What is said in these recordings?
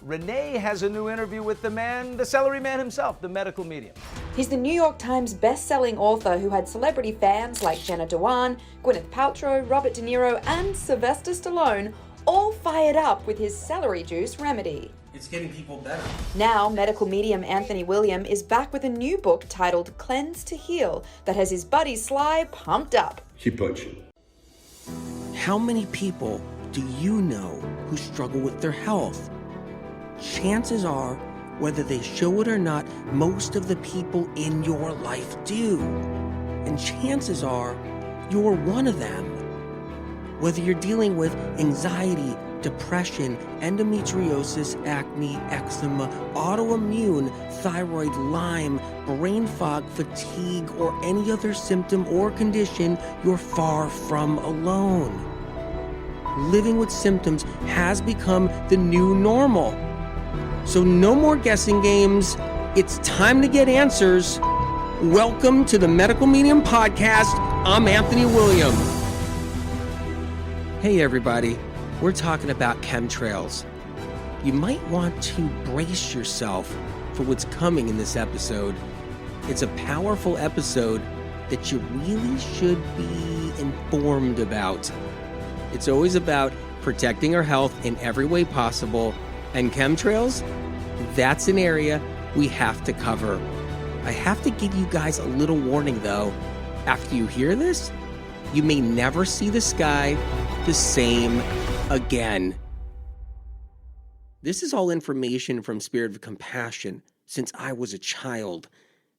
Renee has a new interview with the celery man himself, the medical medium. He's the New York Times best-selling author who had celebrity fans like Jenna Dewan, Gwyneth Paltrow, Robert De Niro, and Sylvester Stallone all fired up with his celery juice remedy. It's getting people better. Now, medical medium Anthony William is back with a new book titled Cleanse to Heal that has his buddy Sly pumped up. Keep punching. How many people do you know who struggle with their health? Chances are, whether they show it or not, most of the people in your life do. And chances are, you're one of them. Whether you're dealing with anxiety, depression, endometriosis, acne, eczema, autoimmune, thyroid, Lyme, brain fog, fatigue, or any other symptom or condition, you're far from alone. Living with symptoms has become the new normal. So no more guessing games. It's time to get answers. Welcome to the Medical Medium Podcast. I'm Anthony William. Hey everybody, we're talking about chemtrails. You might want to brace yourself for what's coming in this episode. It's a powerful episode that you really should be informed about. It's always about protecting our health in every way possible. And chemtrails, that's an area we have to cover. I have to give you guys a little warning though. After you hear this, you may never see the sky the same again. This is all information from Spirit of Compassion since I was a child.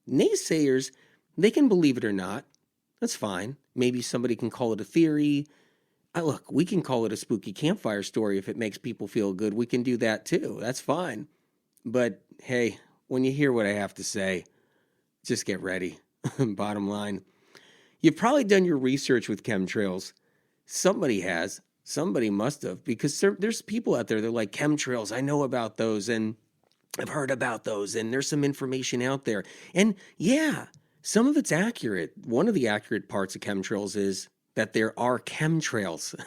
Naysayers, they can believe it or not. That's fine. Maybe somebody can call it a theory. Look, we can call it a spooky campfire story if it makes people feel good. We can do that too. That's fine. But hey, when you hear what I have to say, just get ready. Bottom line, you've probably done your research with chemtrails. Somebody has. Somebody must have, because there's people out there that are like, chemtrails, I know about those, and I've heard about those, and there's some information out there. And yeah, some of it's accurate. One of the accurate parts of chemtrails is that there are chemtrails,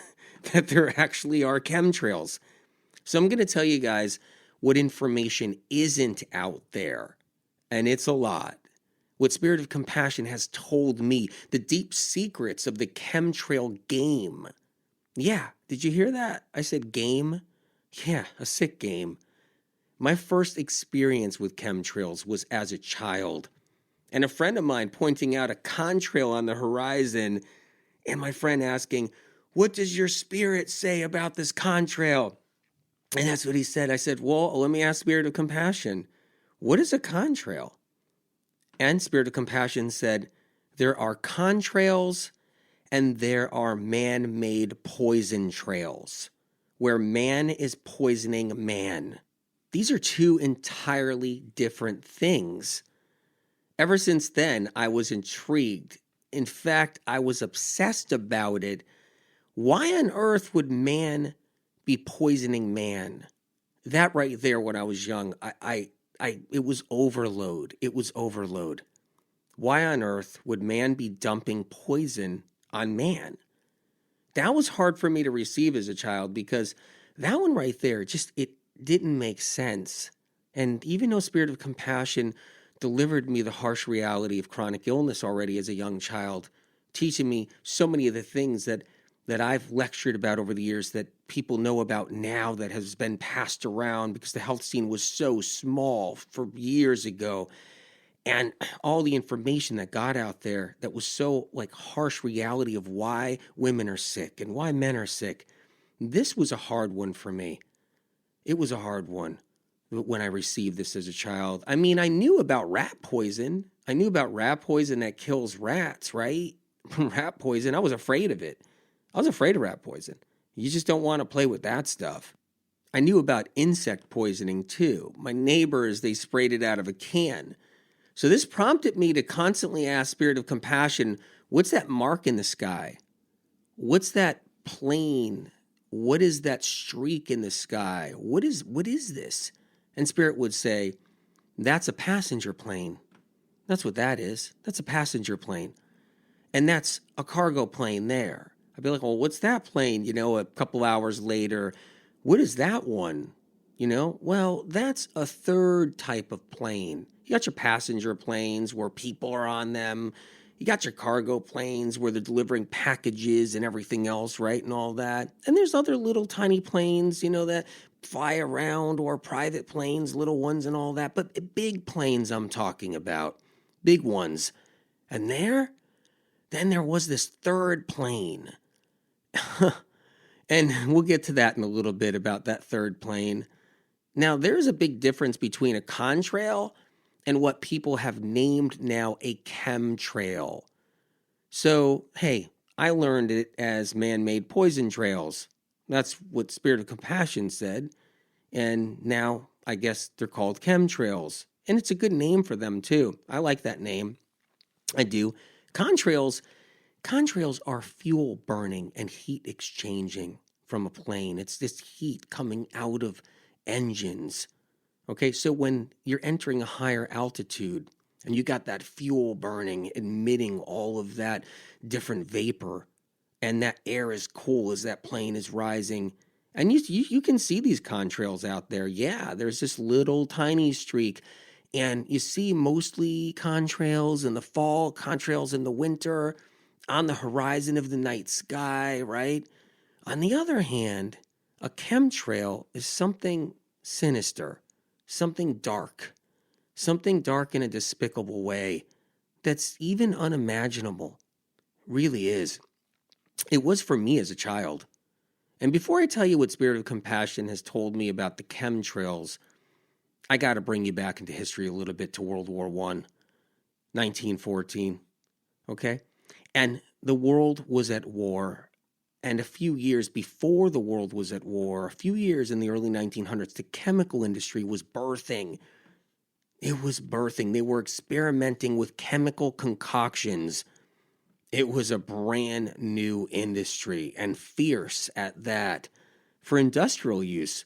that there actually are chemtrails. So I'm going to tell you guys what information isn't out there, and it's a lot. What Spirit of Compassion has told me, the deep secrets of the chemtrail game. Yeah, did you hear that? I said game? Yeah, a sick game. My first experience with chemtrails was as a child, and a friend of mine pointing out a contrail on the horizon, and my friend asking, what does your spirit say about this contrail? And that's what he said. I said, well, let me ask Spirit of Compassion, what is a contrail? And Spirit of Compassion said, there are contrails and there are man-made poison trails, where man is poisoning man. These are two entirely different things. Ever since then, I was intrigued. In fact, I was obsessed about it. Why on earth would man be poisoning man? That right there, when I was young, it was overload. It was overload. Why on earth would man be dumping poison on man? That was hard for me to receive as a child, because that one right there, it didn't make sense. And even though Spirit of Compassion delivered me the harsh reality of chronic illness already as a young child, teaching me so many of the things that I've lectured about over the years that people know about now, that has been passed around because the health scene was so small for years ago. And all the information that got out there that was so like harsh reality of why women are sick and why men are sick. This was a hard one for me. It was a hard one when I received this as a child. I mean, I knew about rat poison. I knew about rat poison that kills rats, right? Rat poison. I was afraid of it. I was afraid of rat poison. You just don't want to play with that stuff. I knew about insect poisoning too. My neighbors, they sprayed it out of a can. So this prompted me to constantly ask Spirit of Compassion, what's that mark in the sky? What's that plane? What is that streak in the sky? What is this? And Spirit would say, that's a passenger plane. That's what that is. That's a passenger plane. And that's a cargo plane there. I'd be like, well, what's that plane? A couple hours later, what is that one? Well, that's a third type of plane. You got your passenger planes where people are on them. You got your cargo planes where they're delivering packages and everything else, right? And all that. And there's other little tiny planes, that fly around, or private planes, little ones and all that. But big planes I'm talking about. Big ones. And then there was this third plane. And we'll get to that in a little bit about that third plane. Now, there's a big difference between a contrail and what people have named now a chemtrail. So, hey, I learned it as man-made poison trails. That's what Spirit of Compassion said. And now I guess they're called chemtrails. And it's a good name for them, too. I like that name. I do. Contrails are fuel burning and heat exchanging from a plane. It's this heat coming out of engines. Okay, so when you're entering a higher altitude and you got that fuel burning, emitting all of that different vapor, and that air is cool as that plane is rising, and you can see these contrails out there. Yeah, there's this little tiny streak, and you see mostly contrails in the fall, contrails in the winter, on the horizon of the night sky, right? On the other hand, a chemtrail is something sinister, something dark in a despicable way that's even unimaginable. Really is. It was for me as a child. And before I tell you what Spirit of Compassion has told me about the chemtrails, I got to bring you back into history a little bit to World War I, 1914, okay? And the world was at war. And a few years before the world was at war, a few years in the early 1900s, the chemical industry was birthing. It was birthing. They were experimenting with chemical concoctions. It was a brand new industry, and fierce at that. For industrial use,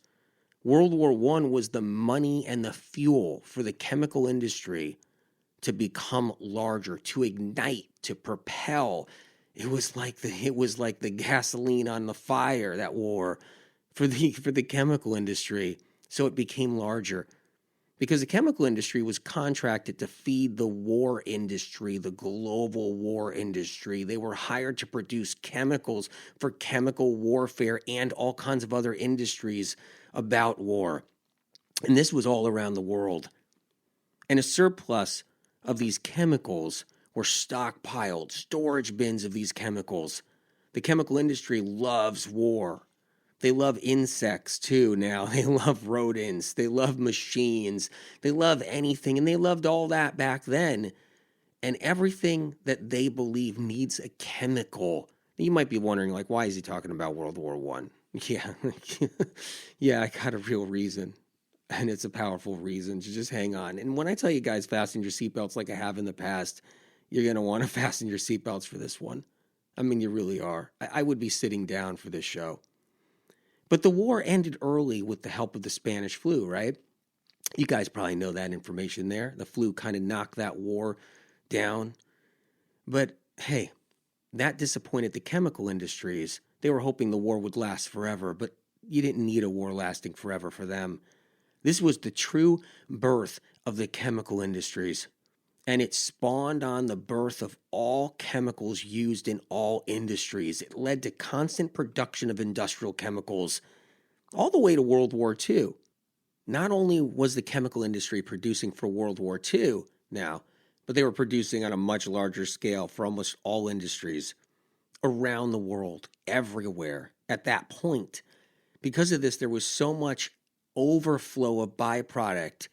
World War I was the money and the fuel for the chemical industry to become larger, to ignite, to propel. It was like the gasoline on the fire, that war, for the chemical industry. So it became larger because the chemical industry was contracted to feed the war industry, the global war industry. They were hired to produce chemicals for chemical warfare and all kinds of other industries about war. And this was all around the world. And a surplus of these chemicals were stockpiled, storage bins of these chemicals. The chemical industry loves war. They love insects too now. They love rodents. They love machines. They love anything. And they loved all that back then. And everything that they believe needs a chemical. You might be wondering, why is he talking about World War I? Yeah. Yeah, I got a real reason. And it's a powerful reason. So just hang on. And when I tell you guys fasten your seatbelts like I have in the past, you're going to want to fasten your seatbelts for this one. I mean, you really are. I would be sitting down for this show. But the war ended early with the help of the Spanish flu, right? You guys probably know that information there. The flu kind of knocked that war down. But hey, that disappointed the chemical industries. They were hoping the war would last forever, but you didn't need a war lasting forever for them. This was the true birth of the chemical industries. And it spawned on the birth of all chemicals used in all industries. It led to constant production of industrial chemicals all the way to World War II. Not only was the chemical industry producing for World War II now, but they were producing on a much larger scale for almost all industries around the world, everywhere at that point. Because of this, there was so much overflow of byproduct.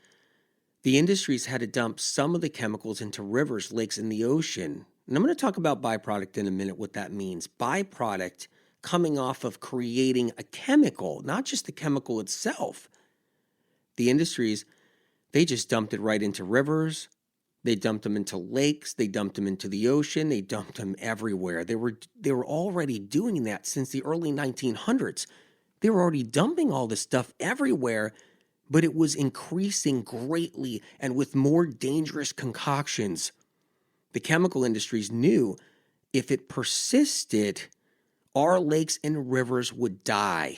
The industries had to dump some of the chemicals into rivers, lakes, and the ocean. And I'm going to talk about byproduct in a minute, what that means. Byproduct coming off of creating a chemical, not just the chemical itself. The industries, they just dumped it right into rivers. They dumped them into lakes. They dumped them into the ocean. They dumped them everywhere. They were already doing that since the early 1900s. They were already dumping all this stuff everywhere, but it was increasing greatly and with more dangerous concoctions. The chemical industries knew if it persisted, our lakes and rivers would die.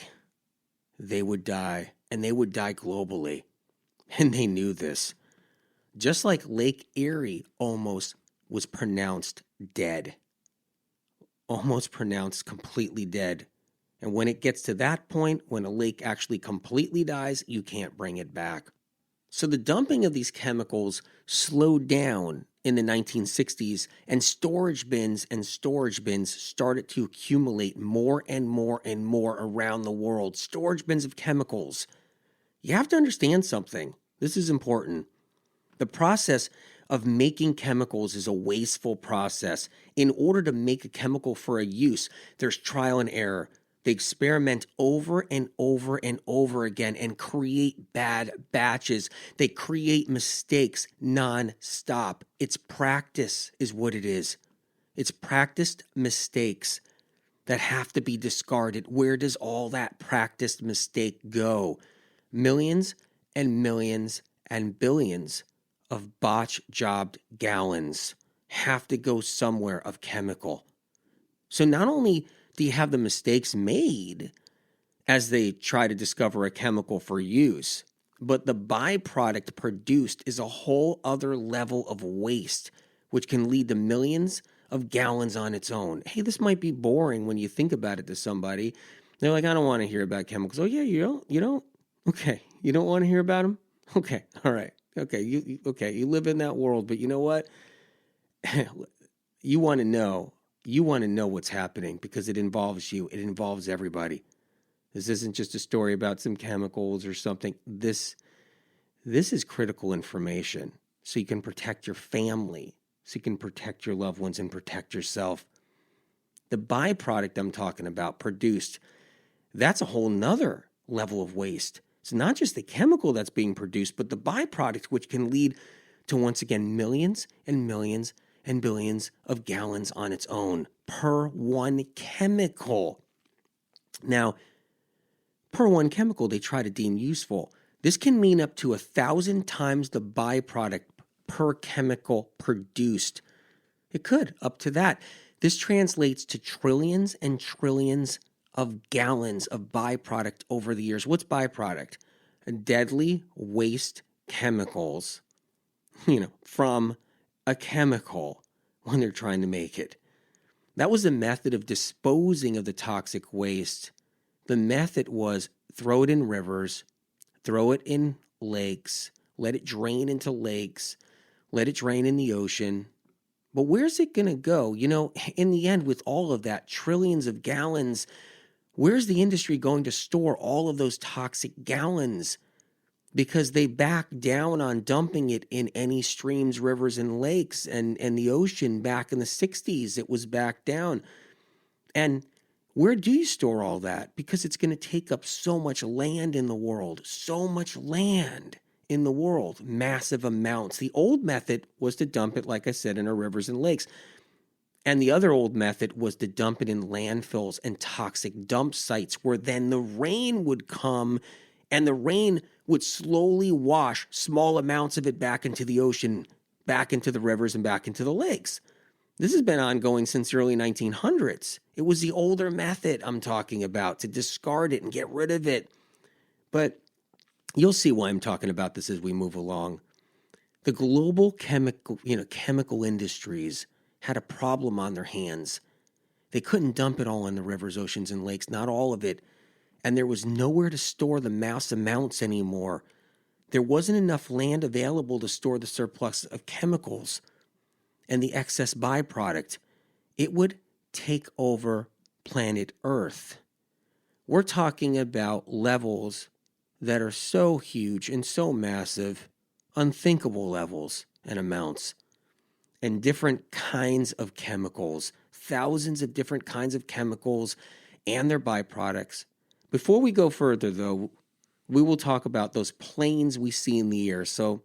They would die. and they would die globally. And they knew this. Just like Lake Erie almost was pronounced dead. Almost pronounced completely dead. And when it gets to that point, when a lake actually completely dies, you can't bring it back. So the dumping of these chemicals slowed down in the 1960s, and storage bins started to accumulate more and more and more around the world. Storage bins of chemicals. You have to understand something. This is important. The process of making chemicals is a wasteful process. In order to make a chemical for a use, there's trial and error. They experiment over and over and over again and create bad batches. They create mistakes non-stop. It's practice is what it is. It's practiced mistakes that have to be discarded. Where does all that practiced mistake go? Millions and millions and billions of botch-jobbed gallons have to go somewhere of chemical. So not only do you have the mistakes made as they try to discover a chemical for use, but the byproduct produced is a whole other level of waste, which can lead to millions of gallons on its own. Hey, this might be boring when you think about it to somebody. They're like, I don't want to hear about chemicals. Oh, yeah, you don't? Okay, you don't want to hear about them? Okay, all right. Okay, you live in that world, but you know what? You want to know. You want to know what's happening because it involves you. It involves everybody. This isn't just a story about some chemicals or something. This is critical information so you can protect your family, so you can protect your loved ones and protect yourself. The byproduct I'm talking about produced, that's a whole nother level of waste. It's not just the chemical that's being produced, but the byproduct, which can lead to, once again, millions and millions and billions of gallons on its own per one chemical. Now, per one chemical they try to deem useful. This can mean up to 1,000 times the byproduct per chemical produced. It could, up to that. This translates to trillions and trillions of gallons of byproduct over the years. What's byproduct? Deadly waste chemicals, from a chemical when they're trying to make it. That was the method of disposing of the toxic waste. The method was throw it in rivers, throw it in lakes, let it drain into lakes, let it drain in the ocean. But where's it going to go? In the end, with all of that, trillions of gallons, where's the industry going to store all of those toxic gallons? Because they backed down on dumping it in any streams, rivers, and lakes and the ocean back in the 60s. It was backed down. And where do you store all that? Because it's going to take up so much land in the world, massive amounts. The old method was to dump it, like I said, in our rivers and lakes. And the other old method was to dump it in landfills and toxic dump sites where then the rain would come and the rain would slowly wash small amounts of it back into the ocean, back into the rivers, and back into the lakes. This has been ongoing since the early 1900s. It was the older method I'm talking about, to discard it and get rid of it. But you'll see why I'm talking about this as we move along. The global chemical industries had a problem on their hands. They couldn't dump it all in the rivers, oceans, and lakes, not all of it. And there was nowhere to store the mass amounts anymore. There wasn't enough land available to store the surplus of chemicals and the excess byproduct. It would take over planet Earth. We're talking about levels that are so huge and so massive, unthinkable levels and amounts, and different kinds of chemicals, thousands of different kinds of chemicals and their byproducts. Before we go further, though, we will talk about those planes we see in the air. So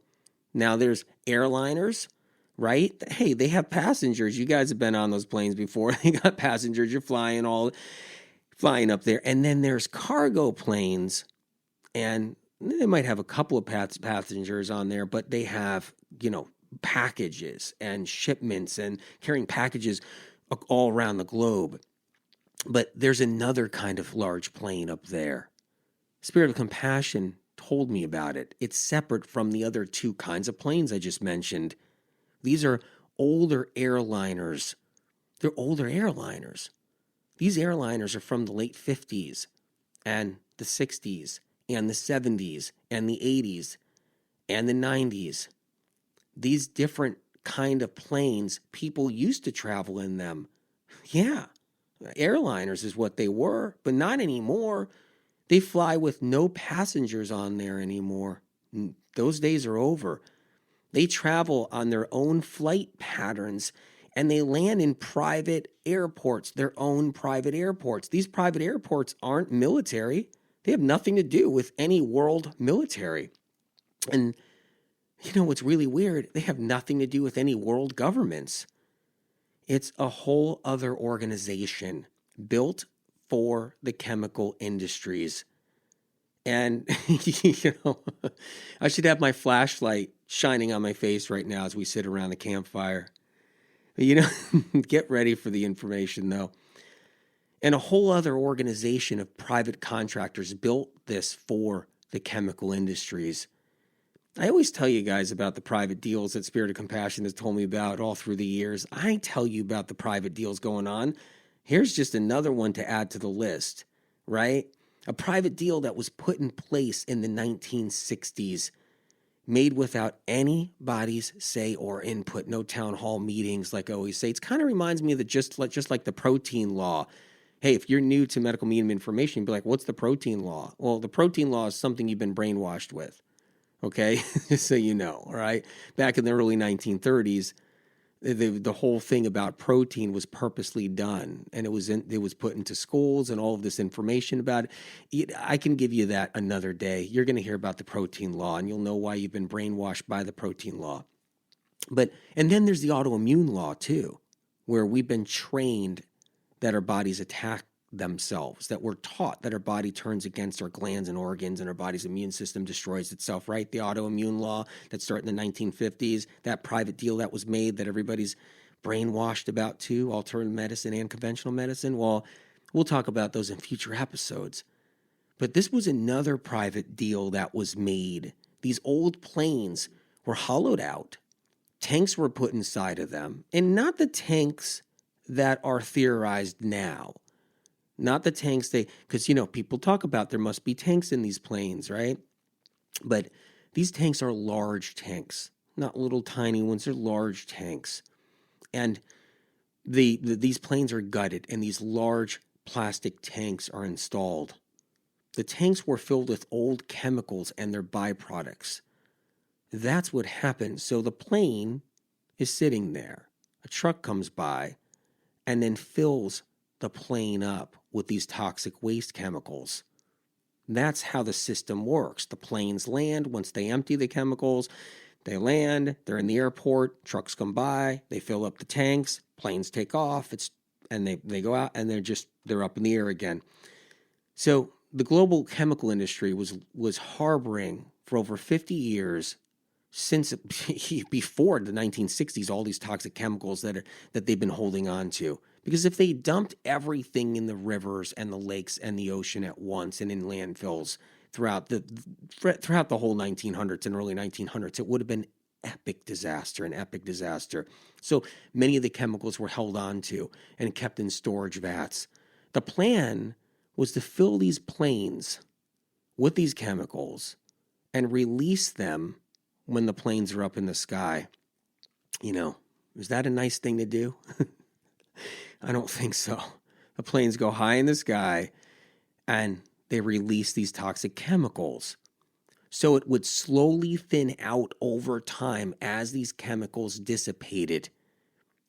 now there's airliners, right? Hey, they have passengers. You guys have been on those planes before. They got passengers. You're flying up there. And then there's cargo planes, and they might have a couple of passengers on there, but they have, packages and shipments and carrying packages all around the globe. But there's another kind of large plane up there. Spirit of Compassion told me about it. It's separate from the other two kinds of planes I just mentioned. These are older airliners. They're older airliners. These airliners are from the late 50s and the 60s and the 70s and the 80s and the 90s. These different kind of planes, people used to travel in them. Yeah, airliners is what they were, but not anymore. They fly with no passengers on there anymore. Those days are over. They travel on their own flight patterns, and they land in private airports, their own private airports. These private airports aren't military. They have nothing to do with any world military. And you know what's really weird? They have nothing to do with any world governments. It's a whole other organization built for the chemical industries. And, I should have my flashlight shining on my face right now as we sit around the campfire. Get ready for the information, though. And a whole other organization of private contractors built this for the chemical industries. I always tell you guys about the private deals that Spirit of Compassion has told me about all through the years. I tell you about the private deals going on. Here's just another one to add to the list, right? A private deal that was put in place in the 1960s, made without anybody's say or input, no town hall meetings, like I always say. It kind of reminds me of just like the protein law. Hey, if you're new to medical medium information, you'd be like, what's the protein law? Well, the protein law is something you've been brainwashed with. Okay, just so you know, all right? Back in the early 1930s, the whole thing about protein was purposely done, and it was put into schools and all of this information about it. I can give you that another day. You're going to hear about the protein law, and you'll know why you've been brainwashed by the protein law. And then there's the autoimmune law too, where we've been trained that our bodies attack themselves, that we're taught that our body turns against our glands and organs and our body's immune system destroys itself, right? The autoimmune law that started in the 1950s, that private deal that was made that everybody's brainwashed about too, alternative medicine and conventional medicine. Well, we'll talk about those in future episodes. But this was another private deal that was made. These old planes were hollowed out. Tanks were put inside of them, and not the tanks that are theorized now. Not the tanks because, people talk about there must be tanks in these planes, right? But these tanks are large tanks, not little tiny ones. They're large tanks. And these planes are gutted, and these large plastic tanks are installed. The tanks were filled with old chemicals and their byproducts. That's what happened. So the plane is sitting there. A truck comes by and then fills the plane up with these toxic waste chemicals. That's how the system works. The planes land. Once they empty the chemicals, they land. They're in the airport. Trucks come by. They fill up the tanks. Planes take off. And they go out, and they're up in the air again. So the global chemical industry was harboring for over 50 years, since before the 1960s, all these toxic chemicals that they've been holding on to. Because if they dumped everything in the rivers and the lakes and the ocean at once and in landfills throughout the whole 1900s and early 1900s, it would have been an epic disaster. So many of the chemicals were held on to and kept in storage vats. The plan was to fill these planes with these chemicals and release them when the planes are up in the sky. Is that a nice thing to do? I don't think so. The planes go high in the sky and they release these toxic chemicals. So it would slowly thin out over time as these chemicals dissipated.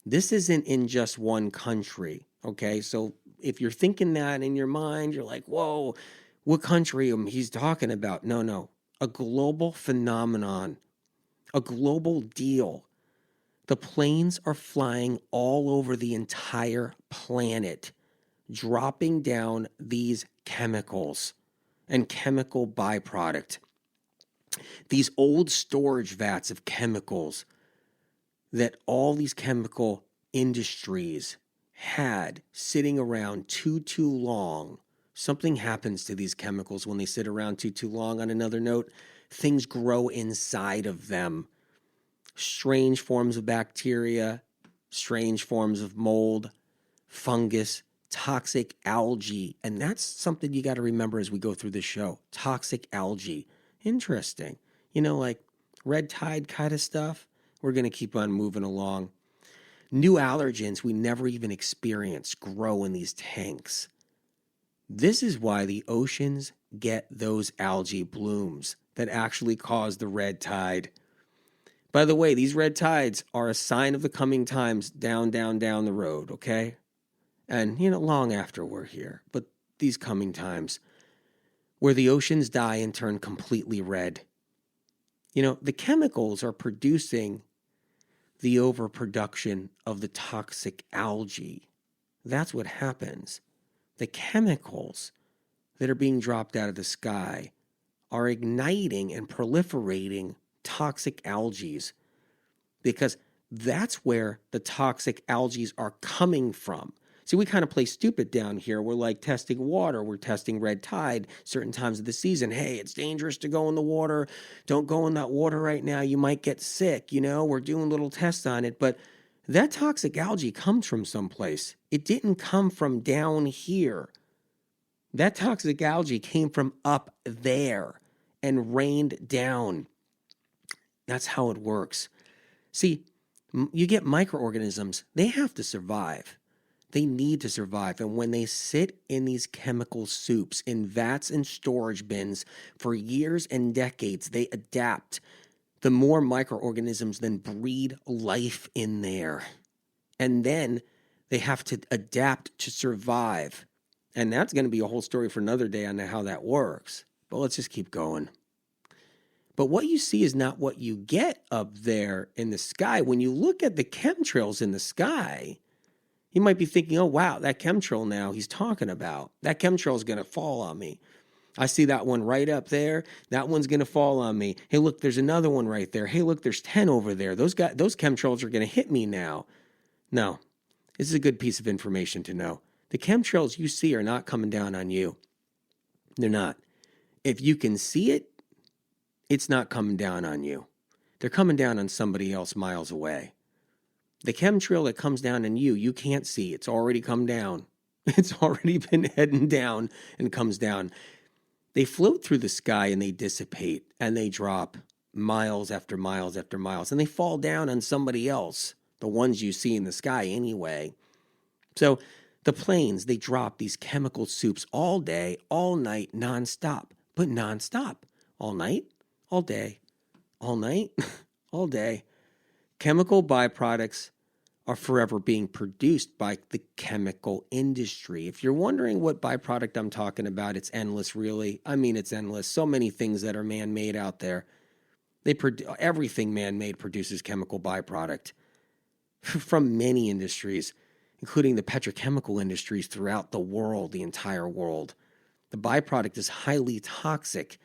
This isn't in just one country, okay? So if you're thinking that in your mind, you're like, whoa, what country he's talking about? No. A global phenomenon, a global deal. The planes are flying all over the entire planet, dropping down these chemicals and chemical byproduct. These old storage vats of chemicals that all these chemical industries had sitting around too long Something happens to these chemicals when they sit around too long. On another note, things grow inside of them. Strange forms of bacteria, strange forms of mold, fungus, toxic algae. And that's something you got to remember as we go through this show. Toxic algae. Interesting. Like red tide kind of stuff. We're going to keep on moving along. New allergens we never even experienced grow in these tanks. This is why the oceans get those algae blooms that actually cause the red tide. By the way, these red tides are a sign of the coming times down the road, okay? And, long after we're here. But these coming times where the oceans die and turn completely red. The chemicals are producing the overproduction of the toxic algae. That's what happens. The chemicals that are being dropped out of the sky are igniting and proliferating toxic algae, because that's where the toxic algae are coming from. See, we kind of play stupid down here. We're like testing water. We're testing red tide certain times of the season. Hey, it's dangerous to go in the water. Don't go in that water right now. You might get sick. We're doing little tests on it. But that toxic algae comes from someplace. It didn't come from down here. That toxic algae came from up there and rained down. That's how it works. See, you get microorganisms. They have to survive. They need to survive. And when they sit in these chemical soups, in vats and storage bins for years and decades, they adapt. The more microorganisms then breed life in there. And then they have to adapt to survive. And that's going to be a whole story for another day on how that works. But let's just keep going. But what you see is not what you get up there in the sky. When you look at the chemtrails in the sky, you might be thinking, oh, wow, that chemtrail now he's talking about. That chemtrail is going to fall on me. I see that one right up there. That one's going to fall on me. Hey, look, there's another one right there. Hey, look, there's 10 over there. Those chemtrails are going to hit me now. No, this is a good piece of information to know. The chemtrails you see are not coming down on you. They're not. If you can see it, it's not coming down on you. They're coming down on somebody else miles away. The chemtrail that comes down on you, you can't see. It's already come down. It's already been heading down and comes down. They float through the sky and they dissipate and they drop miles after miles after miles. And they fall down on somebody else, the ones you see in the sky anyway. So the planes, they drop these chemical soups all day, all night, nonstop. But nonstop. All night, all day, all night, all day. Chemical byproducts are forever being produced by the chemical industry. If you're wondering what byproduct I'm talking about, it's endless, really. I mean, it's endless. So many things that are man-made out there. Everything man-made produces chemical byproduct from many industries, including the petrochemical industries throughout the world, the entire world. The byproduct is highly toxic.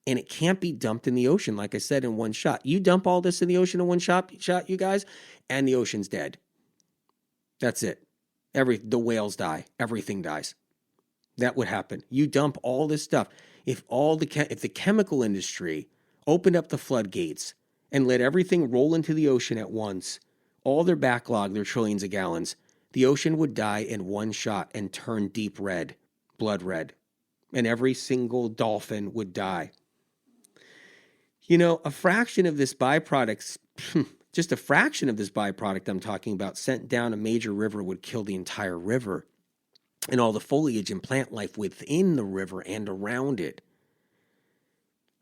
And it can't be dumped in the ocean, like I said, in one shot. You dump all this in the ocean in one shot, you guys, and the ocean's dead. That's it. The whales die. Everything dies. That would happen. You dump all this stuff. If the chemical industry opened up the floodgates and let everything roll into the ocean at once, all their backlog, their trillions of gallons, the ocean would die in one shot and turn deep red, blood red. And every single dolphin would die. A fraction of this byproduct, just a fraction of this byproduct I'm talking about, sent down a major river would kill the entire river and all the foliage and plant life within the river and around it.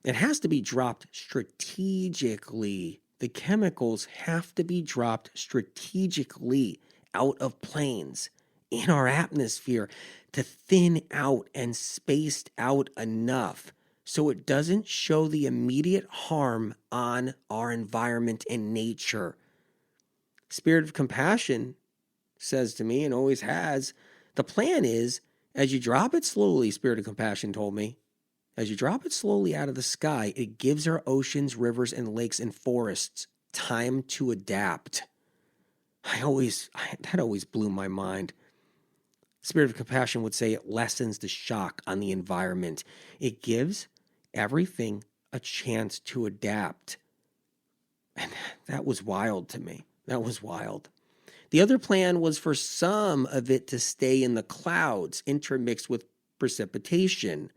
It has to be dropped strategically. The chemicals have to be dropped strategically out of planes in our atmosphere to thin out and spaced out enough so it doesn't show the immediate harm on our environment and nature. Spirit of Compassion says to me, and always has, the plan is, as you drop it slowly, Spirit of Compassion told me, as you drop it slowly out of the sky, it gives our oceans, rivers, and lakes and forests time to adapt. That always blew my mind. Spirit of Compassion would say it lessens the shock on the environment. It gives everything a chance to adapt. And that was wild to me. That was wild. The other plan was for some of it to stay in the clouds, intermixed with precipitation,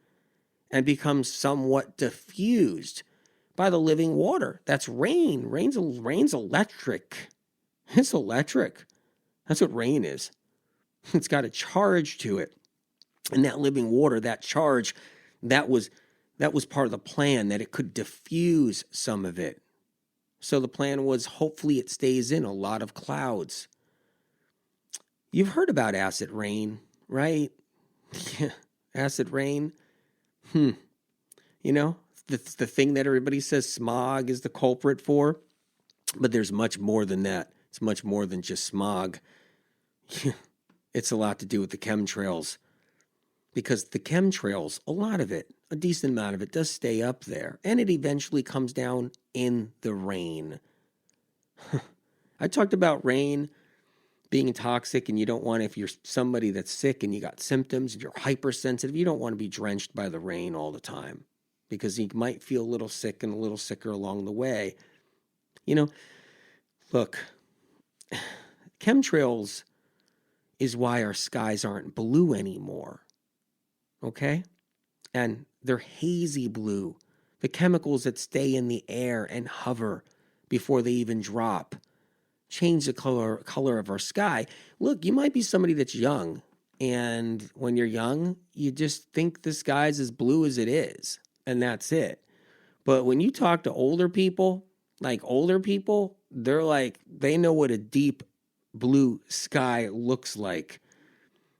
and become somewhat diffused by the living water. That's rain. Rain's electric. It's electric. That's what rain is. It's got a charge to it. And that living water, that charge, that was part of the plan, that it could diffuse some of it. So the plan was hopefully it stays in a lot of clouds. You've heard about acid rain, right? Yeah, acid rain. You know, the thing that everybody says smog is the culprit for. But there's much more than that. It's much more than just smog. It's a lot to do with the chemtrails. Because the chemtrails, a lot of it, a decent amount of it, does stay up there. And it eventually comes down in the rain. I talked about rain being toxic, and you don't want, if you're somebody that's sick and you got symptoms, if you're hypersensitive, you don't want to be drenched by the rain all the time. Because you might feel a little sick and a little sicker along the way. You know, look, chemtrails is why our skies aren't blue anymore. Okay? And they're hazy blue. The chemicals that stay in the air and hover before they even drop change the color of our sky. Look, you might be somebody that's young, and when you're young, you just think the sky's as blue as it is, and that's it. But when you talk to older people, they're like, they know what a deep blue sky looks like.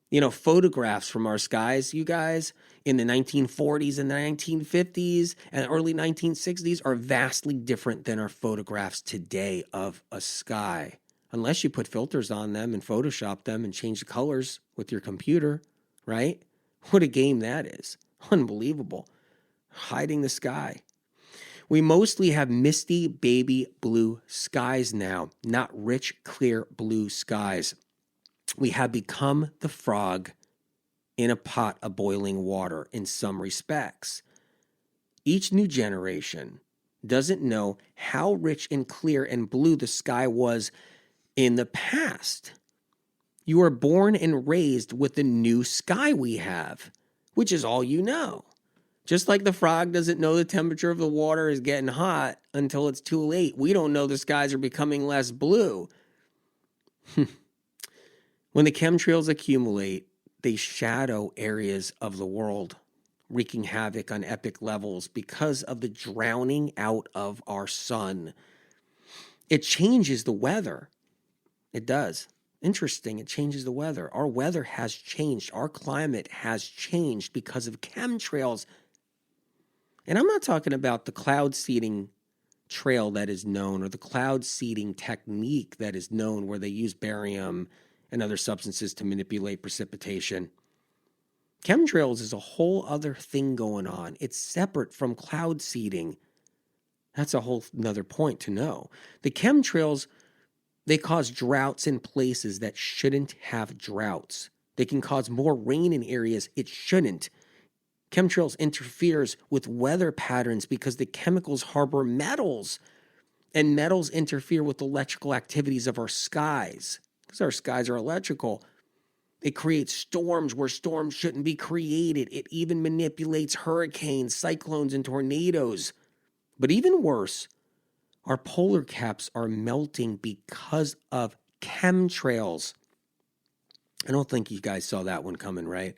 You know, photographs from our skies, you guys, in the 1940s and the 1950s and early 1960s are vastly different than our photographs today of a sky. Unless you put filters on them and Photoshop them and change the colors with your computer, right? What a game that is. Unbelievable. Hiding the sky. We mostly have misty baby blue skies now, not rich, clear blue skies. We have become the frog in a pot of boiling water in some respects. Each new generation doesn't know how rich and clear and blue the sky was in the past. You are born and raised with the new sky we have, which is all you know. Just like the frog doesn't know the temperature of the water is getting hot until it's too late, we don't know the skies are becoming less blue. When the chemtrails accumulate, they shadow areas of the world, wreaking havoc on epic levels because of the drowning out of our sun. It changes the weather. It does. Interesting, it changes the weather. Our weather has changed. Our climate has changed because of chemtrails. And I'm not talking about the cloud seeding trail that is known or the cloud seeding technique that is known where they use barium and other substances to manipulate precipitation. Chemtrails is a whole other thing going on. It's separate from cloud seeding. That's a whole another point to know. The chemtrails, they cause droughts in places that shouldn't have droughts. They can cause more rain in areas it shouldn't. Chemtrails interferes with weather patterns because the chemicals harbor metals, and metals interfere with electrical activities of our skies. Because our skies are electrical. It creates storms where storms shouldn't be created. It even manipulates hurricanes, cyclones, and tornadoes. But even worse, our polar caps are melting because of chemtrails. I don't think you guys saw that one coming, right?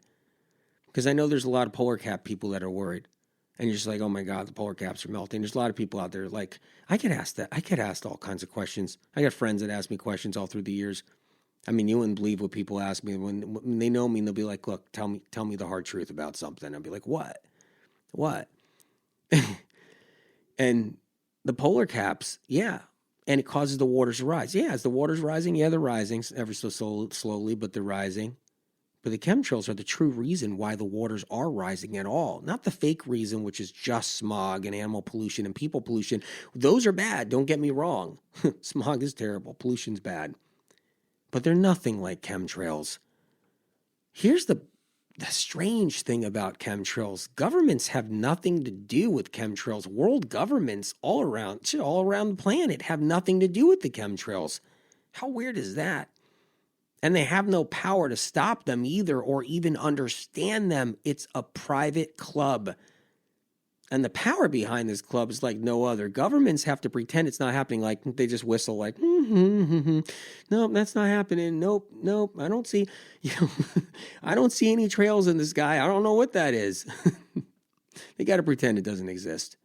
Because I know there's a lot of polar cap people that are worried. And you're just like, oh my God, the polar caps are melting. There's a lot of people out there like, I get asked that. I get asked all kinds of questions. I got friends that ask me questions all through the years. I mean, you wouldn't believe what people ask me when they know me, and they'll be like, look, tell me the hard truth about something. I'll be like, what? And the polar caps, yeah. And it causes the waters to rise. Yeah, as the water's rising, yeah, they're rising ever so slowly, but they're rising. But the chemtrails are the true reason why the waters are rising at all. Not the fake reason, which is just smog and animal pollution and people pollution. Those are bad, don't get me wrong. Smog is terrible. Pollution's bad. But they're nothing like chemtrails. Here's the strange thing about chemtrails. Governments have nothing to do with chemtrails. World governments all around the planet have nothing to do with the chemtrails. How weird is that? And they have no power to stop them either or even understand them. It's a private club. And the power behind this club is like no other. Governments have to pretend it's not happening. Like they just whistle like, nope, that's not happening. Nope, I don't see, I don't see any trails in the sky. I don't know what that is. They got to pretend it doesn't exist.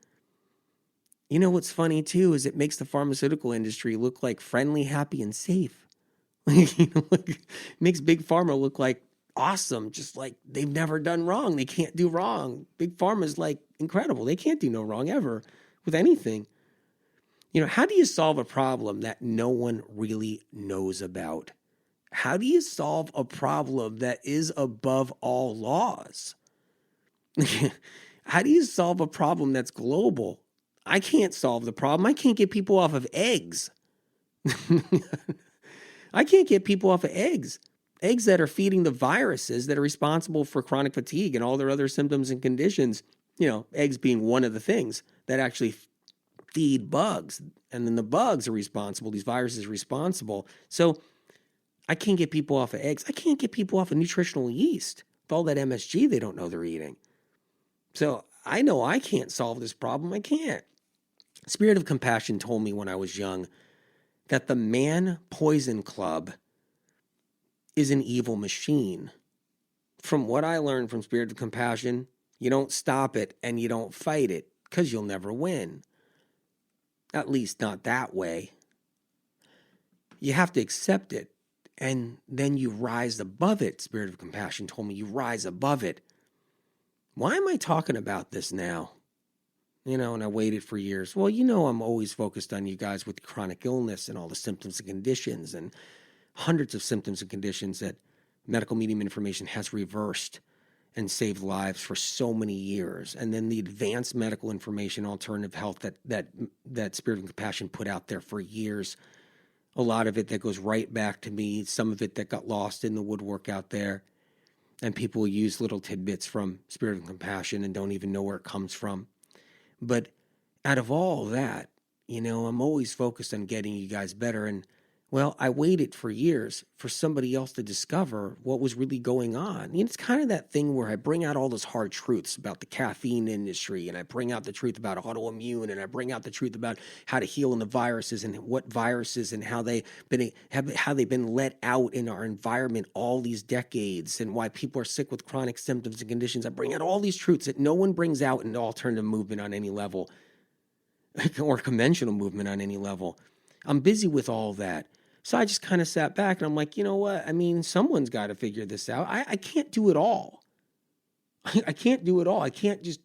You know what's funny too is it makes the pharmaceutical industry look like friendly, happy, and safe. Like, makes Big Pharma look like awesome, just like they've never done wrong. They can't do wrong. Big Pharma's like incredible. They can't do no wrong ever with anything. How do you solve a problem that no one really knows about? How do you solve a problem that is above all laws? How do you solve a problem that's global? I can't solve the problem. I can't get people off of eggs. I can't get people off of eggs. Eggs that are feeding the viruses that are responsible for chronic fatigue and all their other symptoms and conditions. Eggs being one of the things that actually feed bugs. And then the bugs are responsible. These viruses are responsible. So I can't get people off of eggs. I can't get people off of nutritional yeast with all that MSG they don't know they're eating. So I know I can't solve this problem. I can't. Spirit of Compassion told me when I was young that the Man Poison Club is an evil machine. From what I learned from Spirit of Compassion, you don't stop it and you don't fight it because you'll never win. At least not that way. You have to accept it and then you rise above it. Spirit of Compassion told me you rise above it. Why am I talking about this now? And I waited for years. Well, I'm always focused on you guys with chronic illness and all the symptoms and conditions and hundreds of symptoms and conditions that medical medium information has reversed and saved lives for so many years. And then the advanced medical information, alternative health that Spirit of Compassion put out there for years. A lot of it that goes right back to me, some of it that got lost in the woodwork out there. And people use little tidbits from Spirit of Compassion and don't even know where it comes from. But out of all that, I'm always focused on getting you guys better. And, well, I waited for years for somebody else to discover what was really going on. It's kind of that thing where I bring out all those hard truths about the caffeine industry, and I bring out the truth about autoimmune, and I bring out the truth about how to heal in the viruses and what viruses and how they've been let out in our environment all these decades and why people are sick with chronic symptoms and conditions. I bring out all these truths that no one brings out in the alternative movement on any level or conventional movement on any level. I'm busy with all that. So I just kind of sat back and I'm like, you know what? Someone's got to figure this out. I can't do it all. I can't do it all. I can't just,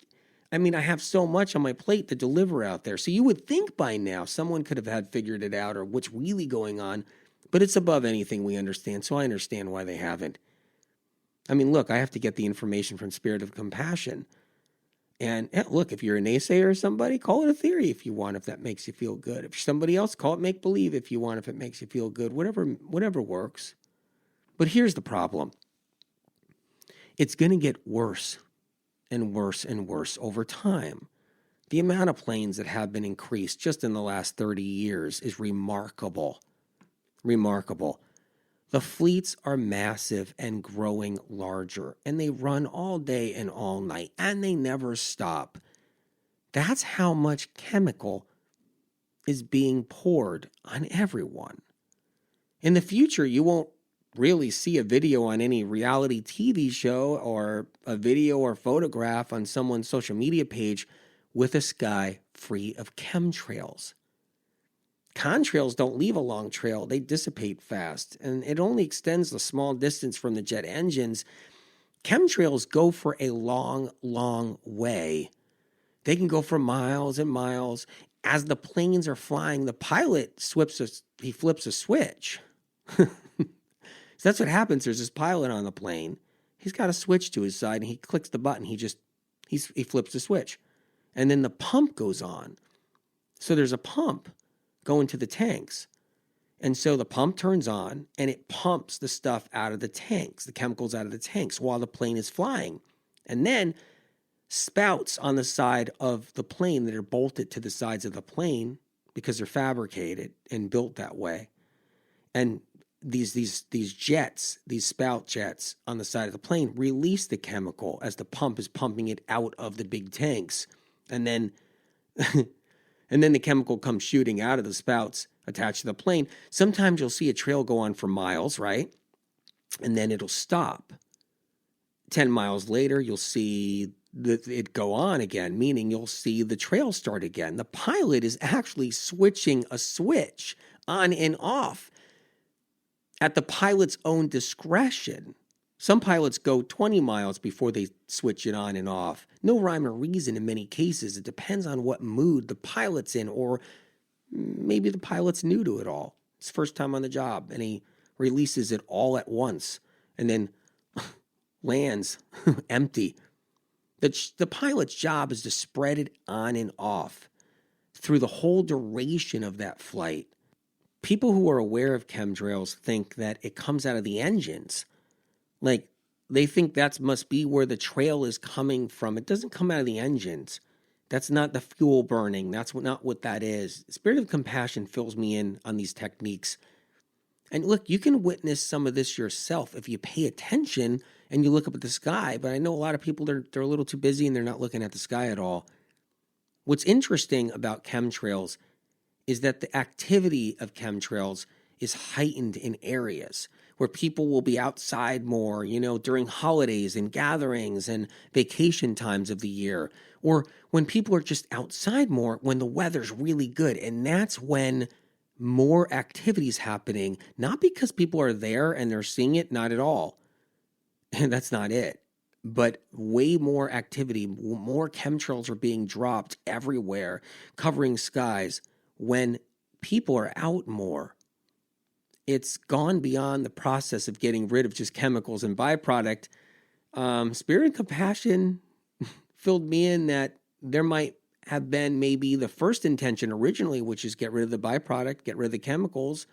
I have so much on my plate to deliver out there. So you would think by now someone could have had figured it out or what's really going on, but it's above anything we understand. So I understand why they haven't. Look, I have to get the information from Spirit of Compassion. And look, if you're a naysayer or somebody, call it a theory if you want, if that makes you feel good. If you're somebody else, call it make-believe if you want, if it makes you feel good. Whatever works. But here's the problem. It's going to get worse and worse and worse over time. The amount of planes that have been increased just in the last 30 years is remarkable. Remarkable. The fleets are massive and growing larger, and they run all day and all night, and they never stop. That's how much chemical is being poured on everyone. In the future, you won't really see a video on any reality TV show or a video or photograph on someone's social media page with a sky free of chemtrails. Contrails don't leave a long trail. They dissipate fast, and it only extends a small distance from the jet engines. Chemtrails go for a long, long way. They can go for miles and miles. As the planes are flying, the pilot flips a switch. So that's what happens. There's this pilot on the plane. He's got a switch to his side, and he clicks the button. He flips the switch. And then the pump goes on. So there's a pump going to the tanks. And so the pump turns on and it pumps the stuff out of the tanks, the chemicals out of the tanks while the plane is flying. And then spouts on the side of the plane that are bolted to the sides of the plane because they're fabricated and built that way. And these jets, these spout jets on the side of the plane release the chemical as the pump is pumping it out of the big tanks. And then and then the chemical comes shooting out of the spouts attached to the plane. Sometimes you'll see a trail go on for miles, right? And then it'll stop. 10 miles later, you'll see it go on again, meaning you'll see the trail start again. The pilot is actually switching a switch on and off at the pilot's own discretion. Some pilots go 20 miles before they switch it on and off. No rhyme or reason in many cases. It depends on what mood the pilot's in, or maybe the pilot's new to it all. It's first time on the job, and he releases it all at once and then lands empty. The pilot's job is to spread it on and off through the whole duration of that flight. People who are aware of chemtrails think that it comes out of the engines. Like, they think that must be where the trail is coming from. It doesn't come out of the engines. That's not the fuel burning. That's not what that is. Spirit of compassion fills me in on these techniques. And look, you can witness some of this yourself if you pay attention and you look up at the sky. But I know a lot of people, they're a little too busy and they're not looking at the sky at all. What's interesting about chemtrails is that the activity of chemtrails is heightened in areas where people will be outside more, during holidays and gatherings and vacation times of the year, or when people are just outside more when the weather's really good. And that's when more activity is happening, not because people are there and they're seeing it, not at all. And that's not it. But way more activity, more chemtrails are being dropped everywhere, covering skies when people are out more. It's gone beyond the process of getting rid of just chemicals and byproduct. Spirit and compassion filled me in that there might have been maybe the first intention originally, which is get rid of the byproduct, get rid of the chemicals.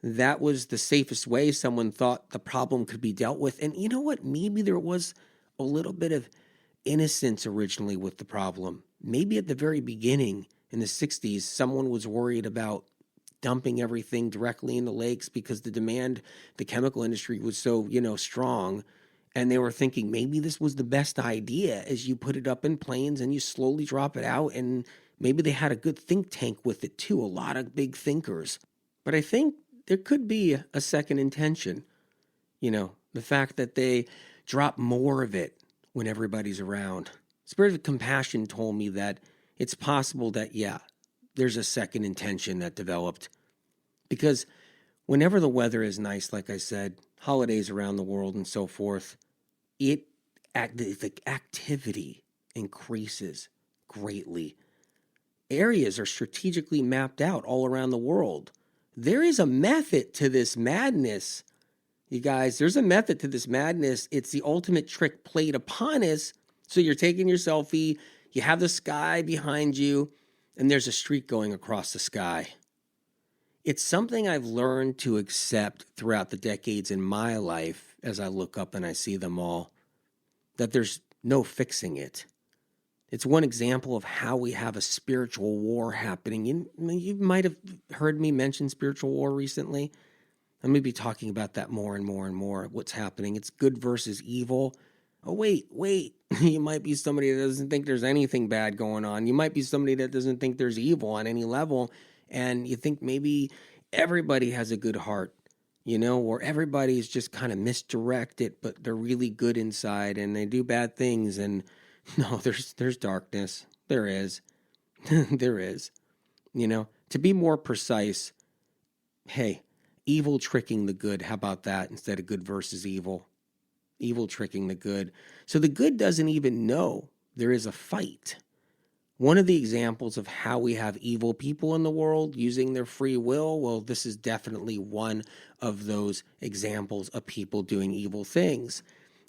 That was the safest way someone thought the problem could be dealt with. And you know what? Maybe there was a little bit of innocence originally with the problem. Maybe at the very beginning in the 60s, someone was worried about dumping everything directly in the lakes because the demand, the chemical industry was so, strong. And they were thinking maybe this was the best idea as you put it up in planes and you slowly drop it out. And maybe they had a good think tank with it too, a lot of big thinkers. But I think there could be a second intention. The fact that they drop more of it when everybody's around. Spirit of compassion told me that it's possible that, there's a second intention that developed. Because whenever the weather is nice, like I said, holidays around the world and so forth, the activity increases greatly. Areas are strategically mapped out all around the world. There is a method to this madness. You guys, there's a method to this madness. It's the ultimate trick played upon us. So you're taking your selfie, you have the sky behind you, and there's a streak going across the sky. It's something I've learned to accept throughout the decades in my life as I look up and I see them all, that there's no fixing it. It's one example of how we have a spiritual war happening. You might have heard me mention spiritual war recently. I'm going to be talking about that more and more and more, what's happening. It's good versus evil. Oh, wait. You might be somebody that doesn't think there's anything bad going on. You might be somebody that doesn't think there's evil on any level. And you think maybe everybody has a good heart, or everybody's just kind of misdirected, but they're really good inside and they do bad things. And no, there's darkness. There is. There is. To be more precise, hey, evil tricking the good. How about that instead of good versus evil? Evil tricking the good. So the good doesn't even know there is a fight. One of the examples of how we have evil people in the world using their free will, well, this is definitely one of those examples of people doing evil things.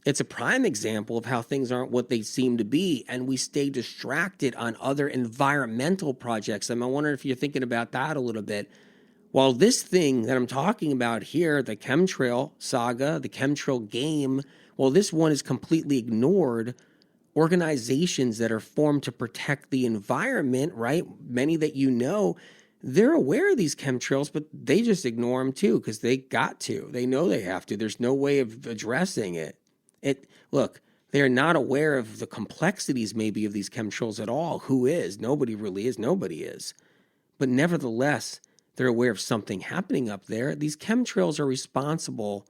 It's a prime example of how things aren't what they seem to be, and we stay distracted on other environmental projects. I wonder if you're thinking about that a little bit. While this thing that I'm talking about here, the chemtrail saga, the chemtrail game, while this one is completely ignored, organizations that are formed to protect the environment, right? Many that you know, they're aware of these chemtrails, but they just ignore them too because they got to. They know they have to. There's no way of addressing it. Look, they're not aware of the complexities maybe of these chemtrails at all. Who is? Nobody really is. Nobody is. But nevertheless, they're aware of something happening up there. These chemtrails are responsible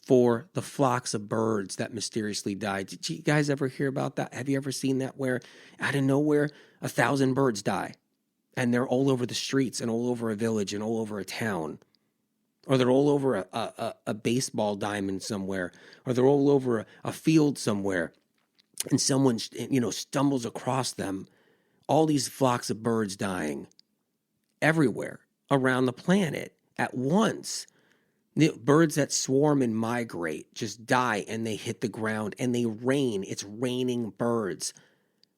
for the flocks of birds that mysteriously died. Did you guys ever hear about that? Have you ever seen that where out of nowhere 1,000 birds die and they're all over the streets and all over a village and all over a town? Or they're all over a baseball diamond somewhere, or they're all over a field somewhere, and someone stumbles across them. All these flocks of birds dying everywhere around the planet at once. The birds that swarm and migrate just die and they hit the ground and they rain. It's raining birds.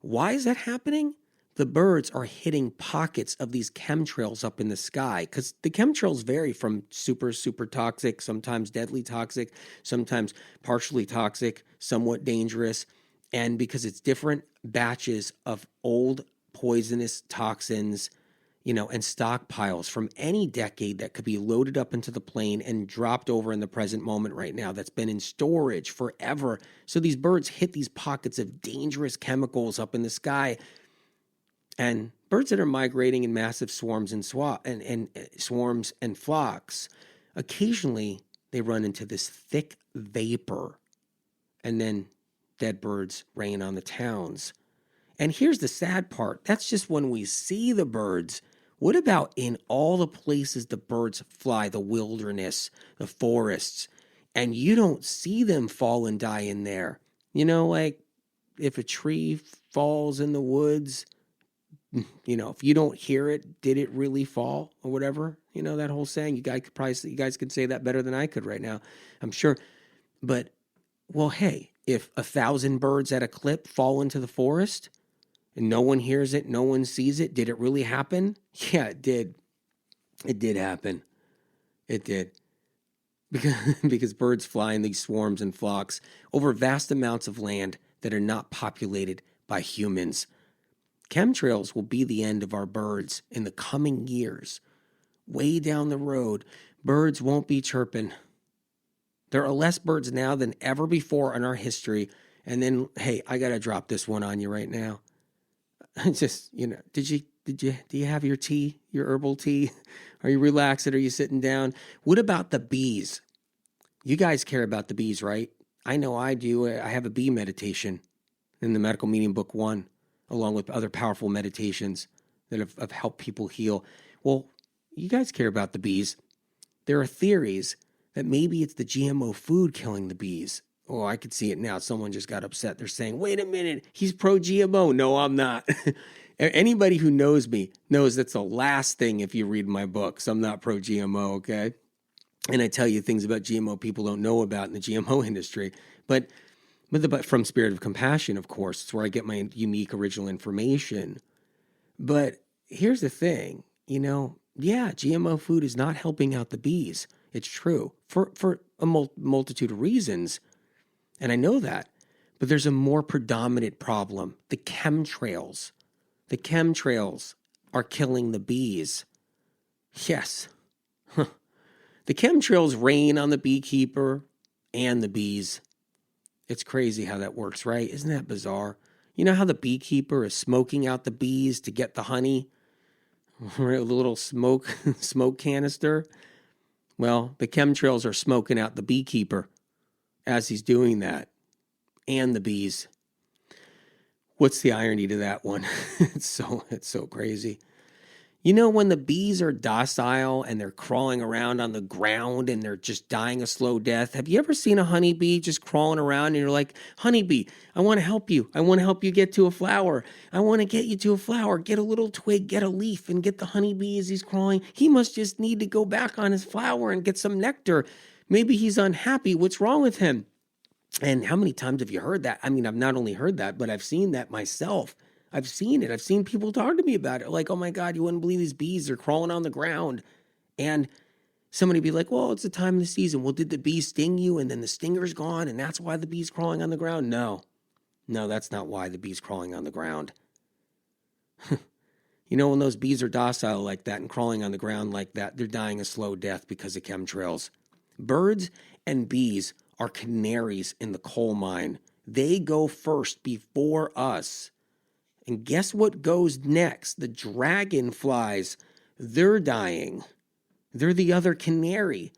Why is that happening? The birds are hitting pockets of these chemtrails up in the sky because the chemtrails vary from super, super toxic, sometimes deadly toxic, sometimes partially toxic, somewhat dangerous. And because it's different batches of old poisonous toxins, and stockpiles from any decade that could be loaded up into the plane and dropped over in the present moment right now that's been in storage forever. So these birds hit these pockets of dangerous chemicals up in the sky. And birds that are migrating in massive swarms and swarms and flocks, occasionally they run into this thick vapor, and then dead birds rain on the towns. And here's the sad part. That's just when we see the birds. What about in all the places the birds fly, the wilderness, the forests, and you don't see them fall and die in there? Like if a tree falls in the woods, if you don't hear it, did it really fall or whatever? That whole saying, you guys could say that better than I could right now, I'm sure. But, well, hey, if 1,000 birds at a clip fall into the forest and no one hears it, no one sees it, did it really happen? Yeah, it did. It did happen. It did. Because birds fly in these swarms and flocks over vast amounts of land that are not populated by humans. Chemtrails will be the end of our birds in the coming years. Way down the road, birds won't be chirping. There are less birds now than ever before in our history. And then, hey, I got to drop this one on you right now. Just, do you have your tea, your herbal tea? Are you relaxing? Are you sitting down? What about the bees? You guys care about the bees, right? I know I do. I have a bee meditation in the Medical Medium Book 1, along with other powerful meditations that have helped people heal. Well, you guys care about the bees. There are theories that maybe it's the GMO food killing the bees. Oh, I could see it now. Someone just got upset. They're saying, wait a minute, he's pro-GMO. No, I'm not. Anybody who knows me knows that's the last thing if you read my books. I'm not pro-GMO, okay? And I tell you things about GMO people don't know about in the GMO industry. But from Spirit of Compassion, of course, it's where I get my unique original information. But here's the thing, GMO food is not helping out the bees. It's true for a multitude of reasons. And I know that. But there's a more predominant problem, the chemtrails. The chemtrails are killing the bees. Yes. The chemtrails rain on the beekeeper and the bees. It's crazy how that works, right? Isn't that bizarre? You know how the beekeeper is smoking out the bees to get the honey? The little smoke canister? Well, the chemtrails are smoking out the beekeeper as he's doing that, and the bees. What's the irony to that one? It's so crazy. When the bees are docile and they're crawling around on the ground and they're just dying a slow death, have you ever seen a honeybee just crawling around and you're like, honeybee, I want to help you. I want to help you get to a flower. I want to get you to a flower. Get a little twig, get a leaf, and get the honeybee as he's crawling. He must just need to go back on his flower and get some nectar. Maybe he's unhappy. What's wrong with him? And how many times have you heard that? I mean, I've not only heard that, but I've seen that myself. I've seen it. I've seen people talk to me about it. Like, oh my God, you wouldn't believe these bees are crawling on the ground. And somebody be like, well, it's the time of the season. Well, did the bee sting you and then the stinger's gone and that's why the bee's crawling on the ground? No, that's not why the bee's crawling on the ground. You know, when those bees are docile like that and crawling on the ground like that, they're dying a slow death because of chemtrails. Birds and bees are canaries in the coal mine. They go first before us. And guess what goes next? The dragonflies, they're dying. They're the other canary.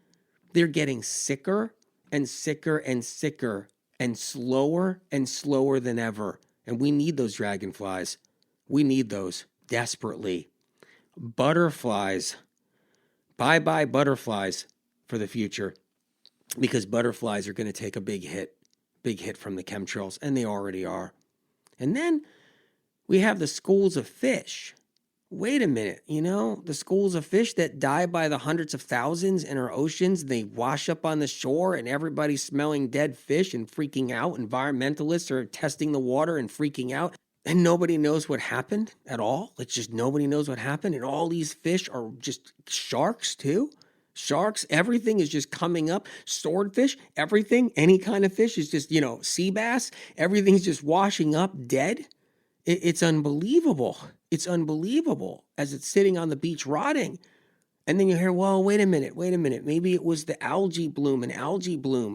They're getting sicker and sicker and sicker and slower than ever. And we need those dragonflies. We need those desperately. Butterflies. Bye-bye butterflies for the future, because butterflies are going to take a big hit from the chemtrails, and they already are. And then we have the schools of fish. Wait a minute, the schools of fish that die by the hundreds of thousands in our oceans, they wash up on the shore and everybody's smelling dead fish and freaking out. Environmentalists are testing the water and freaking out. And nobody knows what happened at all. It's just nobody knows what happened. And all these fish are just sharks too. Sharks, everything is just coming up. Swordfish, everything, any kind of fish is just, sea bass, everything's just washing up dead. It's unbelievable. It's unbelievable as it's sitting on the beach rotting. And then you hear, well, wait a minute. Maybe it was the algae bloom.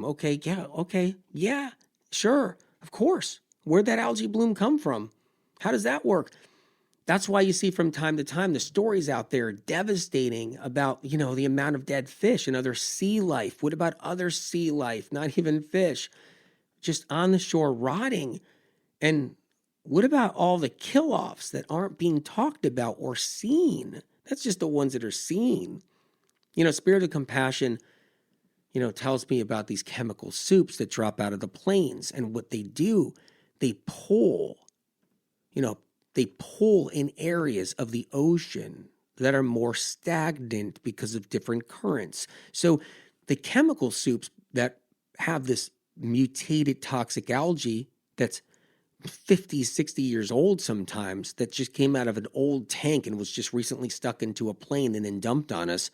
Okay, yeah, sure, of course. Where'd that algae bloom come from? How does that work? That's why you see from time to time the stories out there devastating about, the amount of dead fish and other sea life. What about other sea life? Not even fish, just on the shore rotting. And what about all the kill-offs that aren't being talked about or seen? That's just the ones that are seen. Spirit of Compassion, tells me about these chemical soups that drop out of the planes. And what they do, they pull in areas of the ocean that are more stagnant because of different currents. So the chemical soups that have this mutated toxic algae that's 50, 60 years old sometimes, that just came out of an old tank and was just recently stuck into a plane and then dumped on us,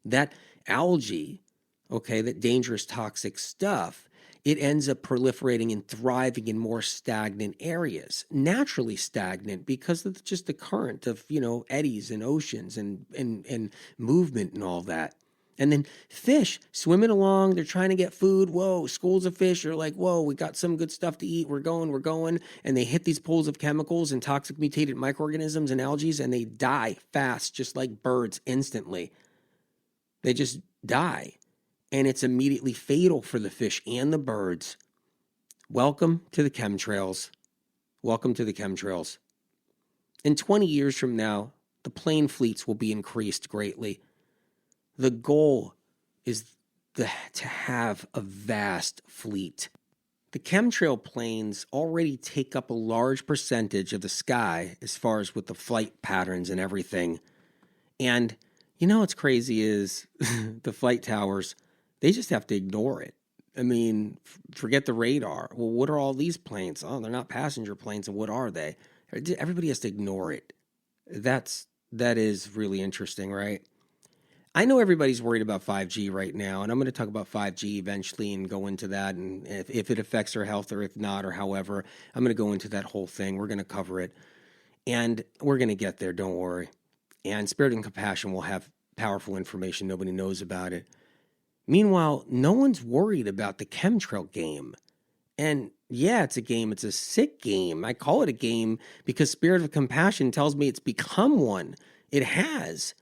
that algae, that dangerous toxic stuff, it ends up proliferating and thriving in more stagnant areas, naturally stagnant because of just the current of, eddies and oceans and movement and all that. And then fish swimming along, they're trying to get food. Whoa, schools of fish are like, whoa, we got some good stuff to eat. We're going. And they hit these pools of chemicals and toxic mutated microorganisms and algae, and they die fast, just like birds instantly. They just die. And it's immediately fatal for the fish and the birds. Welcome to the chemtrails. Welcome to the chemtrails. In 20 years from now, the plane fleets will be increased greatly. The goal is to have a vast fleet. The chemtrail planes already take up a large percentage of the sky as far as with the flight patterns and everything. And what's crazy is the flight towers, they just have to ignore it. I mean, forget the radar. Well, what are all these planes? Oh, they're not passenger planes. And what are they? Everybody has to ignore it. That is really interesting, right? I know everybody's worried about 5G right now, and I'm going to talk about 5G eventually and go into that, and if it affects our health or if not or however, I'm going to go into that whole thing. We're going to cover it, and we're going to get there, don't worry. And Spirit and Compassion will have powerful information. Nobody knows about it. Meanwhile, no one's worried about the chemtrail game. And yeah, it's a game. It's a sick game. I call it a game because Spirit of Compassion tells me it's become one. It has.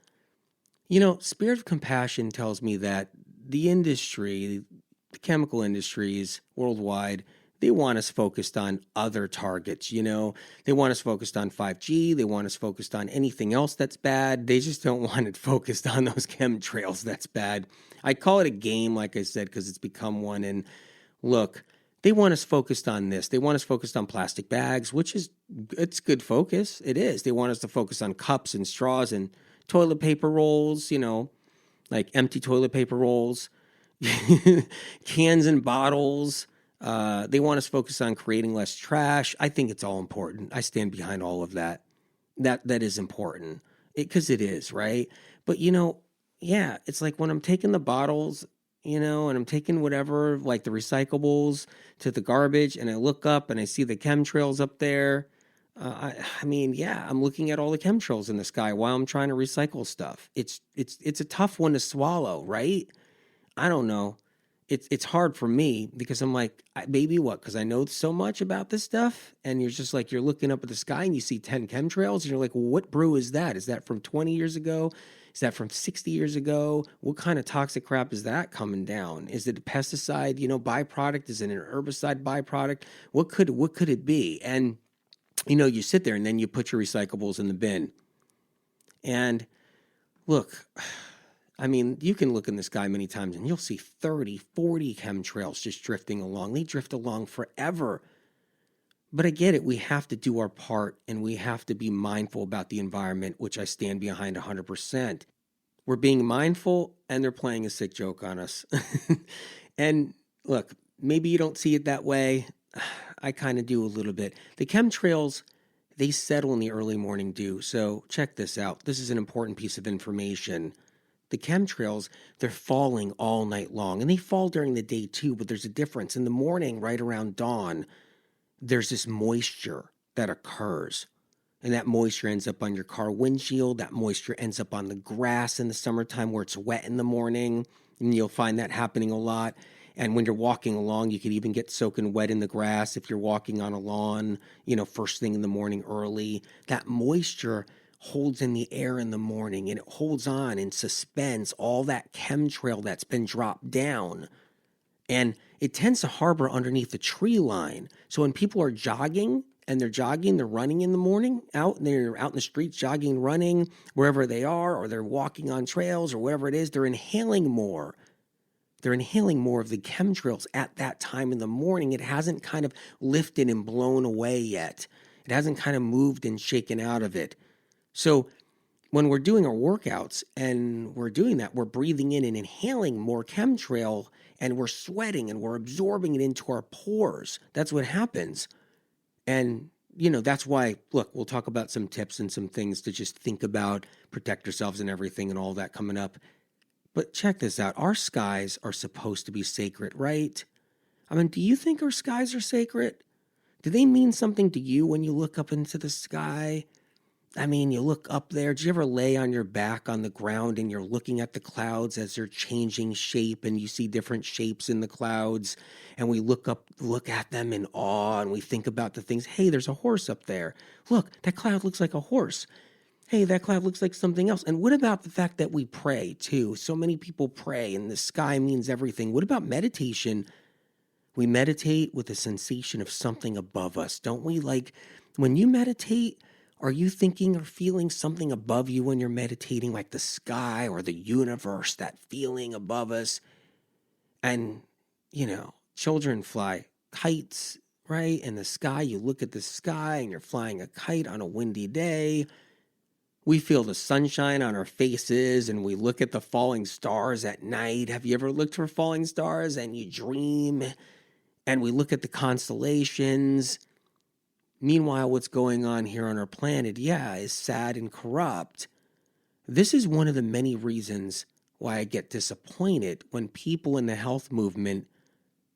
Spirit of Compassion tells me that the industry, the chemical industries worldwide, they want us focused on other targets, They want us focused on 5G. They want us focused on anything else that's bad. They just don't want it focused on those chemtrails that's bad. I call it a game, like I said, because it's become one. And look, they want us focused on this. They want us focused on plastic bags, it's good focus. It is. They want us to focus on cups and straws and toilet paper rolls, like empty toilet paper rolls, cans and bottles. They want us focused on creating less trash. I think it's all important. I stand behind all of that. That is important because it is, right? But yeah, it's like when I'm taking the bottles, and I'm taking whatever, like the recyclables to the garbage, and I look up and I see the chemtrails up there. I mean, yeah, I'm looking at all the chemtrails in the sky while I'm trying to recycle stuff. It's a tough one to swallow, right? I don't know. It's hard for me because I'm like, maybe what? Because I know so much about this stuff, and you're just like, you're looking up at the sky and you see 10 chemtrails, and you're like, well, what brew is that? Is that from 20 years ago? Is that from 60 years ago? What kind of toxic crap is that coming down? Is it a pesticide, byproduct? Is it an herbicide byproduct? What could it be? And you sit there and then you put your recyclables in the bin. And look, I mean, you can look in the sky many times and you'll see 30, 40 chemtrails just drifting along. They drift along forever. But I get it. We have to do our part and we have to be mindful about the environment, which I stand behind 100%. We're being mindful and they're playing a sick joke on us. And look, maybe you don't see it that way. I kind of do a little bit. The chemtrails, they settle in the early morning dew. So check this out. This is an important piece of information. The chemtrails, they're falling all night long, and they fall during the day too, but there's a difference. In the morning, right around dawn, there's this moisture that occurs, and that moisture ends up on your car windshield. That moisture ends up on the grass in the summertime where it's wet in the morning, and you'll find that happening a lot. And when you're walking along, you could even get soaking wet in the grass if you're walking on a lawn, first thing in the morning early. That moisture holds in the air in the morning, and it holds on and suspends all that chemtrail that's been dropped down. And it tends to harbor underneath the tree line. So when people are jogging, they're running in the morning, they're out in the streets jogging, running, wherever they are, or they're walking on trails or whatever it is, they're inhaling more. They're inhaling more of the chemtrails at that time in the morning. It hasn't kind of lifted and blown away yet. It hasn't kind of moved and shaken out of it. So when we're doing our workouts and we're doing that, we're breathing in and inhaling more chemtrail, and we're sweating and we're absorbing it into our pores. That's what happens. And, that's why, look, we'll talk about some tips and some things to just think about, protect yourselves and everything and all that coming up. But check this out. Our skies are supposed to be sacred, right? I mean, do you think our skies are sacred? Do they mean something to you when you look up into the sky? I mean, you look up there. Do you ever lay on your back on the ground and you're looking at the clouds as they're changing shape, and you see different shapes in the clouds, and we look at them in awe, and we think about the things. Hey, there's a horse up there. Look, that cloud looks like a horse. Hey, that cloud looks like something else. And what about the fact that we pray too? So many people pray and the sky means everything. What about meditation? We meditate with a sensation of something above us, don't we? Like when you meditate, are you thinking or feeling something above you when you're meditating, like the sky or the universe, that feeling above us? And, children fly kites, right? In the sky, you look at the sky and you're flying a kite on a windy day. We feel the sunshine on our faces and we look at the falling stars at night. Have you ever looked for falling stars and you dream? And we look at the constellations. Meanwhile, what's going on here on our planet, is sad and corrupt. This is one of the many reasons why I get disappointed when people in the health movement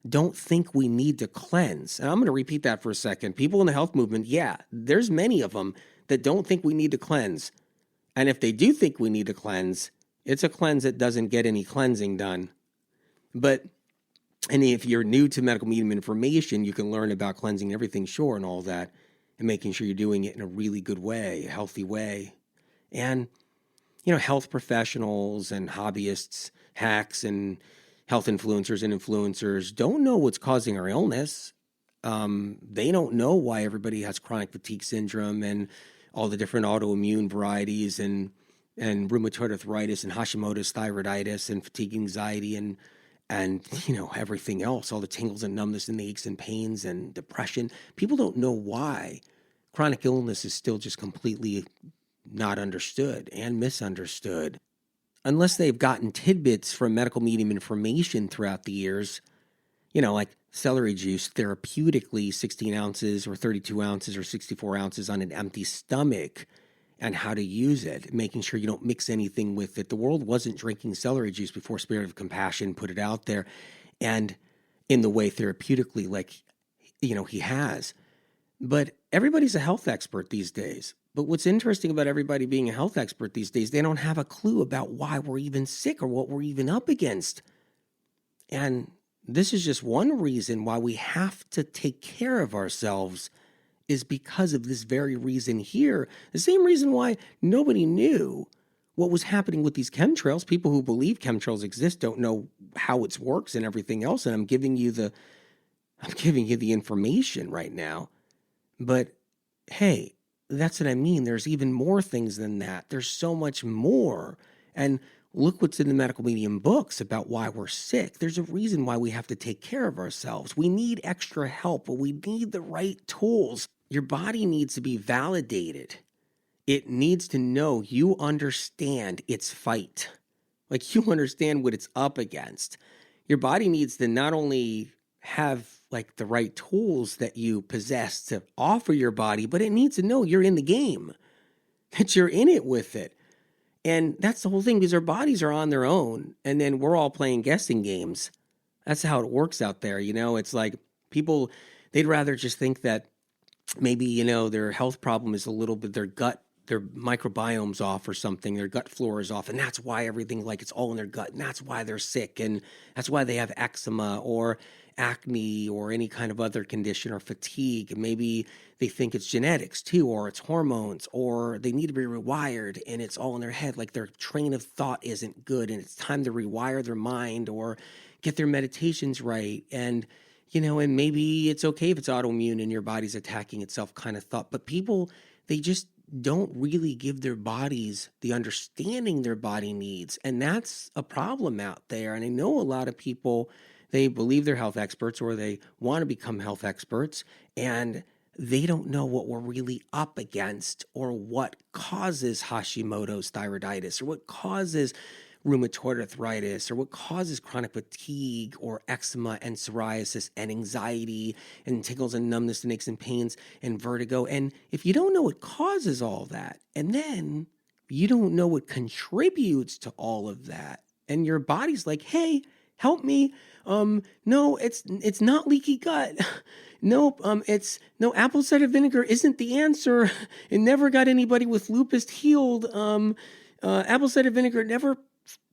don't think we need to cleanse. And I'm going to repeat that for a second. People in the health movement, there's many of them that don't think we need to cleanse. And if they do think we need to cleanse, it's a cleanse that doesn't get any cleansing done. And if you're new to medical medium information, you can learn about cleansing everything, sure, and all that, and making sure you're doing it in a really good way, a healthy way. And, health professionals and hobbyists, hacks and health influencers don't know what's causing our illness. They don't know why everybody has chronic fatigue syndrome and all the different autoimmune varieties and rheumatoid arthritis and Hashimoto's thyroiditis and fatigue anxiety and everything else, all the tingles and numbness and the aches and pains and depression. People don't know why chronic illness is still just completely not understood and misunderstood. Unless they've gotten tidbits from medical medium information throughout the years, like celery juice therapeutically 16 ounces or 32 ounces or 64 ounces on an empty stomach. and how to use it, making sure you don't mix anything with it. The world wasn't drinking celery juice before Spirit of Compassion put it out there, and in the way therapeutically, like, he has. But everybody's a health expert these days. But what's interesting about everybody being a health expert these days, they don't have a clue about why we're even sick or what we're even up against. And this is just one reason why we have to take care of ourselves, is because of this very reason here. The same reason why nobody knew what was happening with these chemtrails. People who believe chemtrails exist don't know how it works and everything else. And I'm giving you the information right now. But hey, that's what I mean. There's even more things than that. There's so much more. And look what's in the medical medium books about why we're sick. There's a reason why we have to take care of ourselves. We need extra help, but we need the right tools. Your body needs to be validated. It needs to know you understand its fight. Like, you understand what it's up against. Your body needs to not only have like the right tools that you possess to offer your body, but it needs to know you're in the game, that you're in it with it. And that's the whole thing, because our bodies are on their own, and then we're all playing guessing games. That's how it works out there. It's like people, they'd rather just think that maybe, their health problem is a little bit their gut, their microbiome's off or something, their gut flora is off, and that's why everything, like, it's all in their gut, and that's why they're sick, and that's why they have eczema or acne or any kind of other condition or fatigue. And maybe they think it's genetics too, or it's hormones, or they need to be rewired, and it's all in their head, like their train of thought isn't good and it's time to rewire their mind or get their meditations right. And and maybe it's okay if it's autoimmune and your body's attacking itself kind of thought. But people, they just don't really give their bodies the understanding their body needs. And that's a problem out there. And I know a lot of people, they believe they're health experts, or they want to become health experts, and they don't know what we're really up against, or what causes Hashimoto's thyroiditis, or what causes rheumatoid arthritis, or what causes chronic fatigue or eczema and psoriasis and anxiety and tingles and numbness and aches and pains and vertigo. And if you don't know what causes all that, and then you don't know what contributes to all of that, and your body's like, hey, help me. No, it's not leaky gut. Nope. No, apple cider vinegar isn't the answer. It never got anybody with lupus healed. Apple cider vinegar never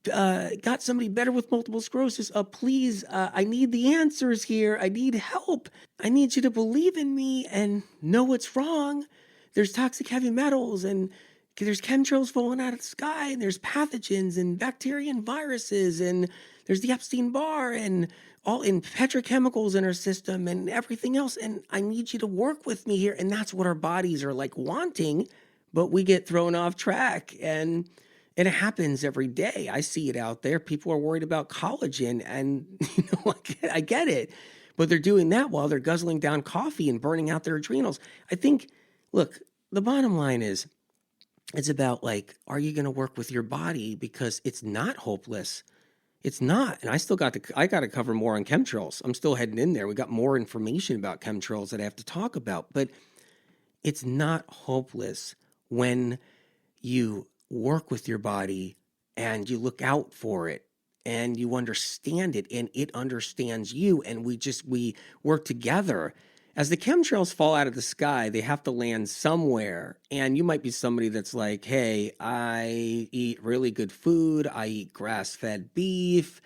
got somebody better with multiple sclerosis. Please, I need the answers here. I need help. I need you to believe in me and know what's wrong. There's toxic heavy metals, and there's chemtrails falling out of the sky, and there's pathogens and bacteria and viruses, and there's the Epstein-Barr and all in petrochemicals in our system and everything else. And I need you to work with me here. And that's what our bodies are like wanting, but we get thrown off track. And it happens every day. I see it out there. People are worried about collagen, and I get it, but they're doing that while they're guzzling down coffee and burning out their adrenals. I think, look, the bottom line is, it's about, like, are you going to work with your body? Because it's not hopeless. It's not. And I got to cover more on chemtrails. I'm still heading in there. We got more information about chemtrails that I have to talk about, but it's not hopeless when you work with your body and you look out for it and you understand it and it understands you, and we work together. As the chemtrails fall out of the sky, they have to land somewhere. And you might be somebody that's like, hey, I eat really good food, I eat grass-fed beef,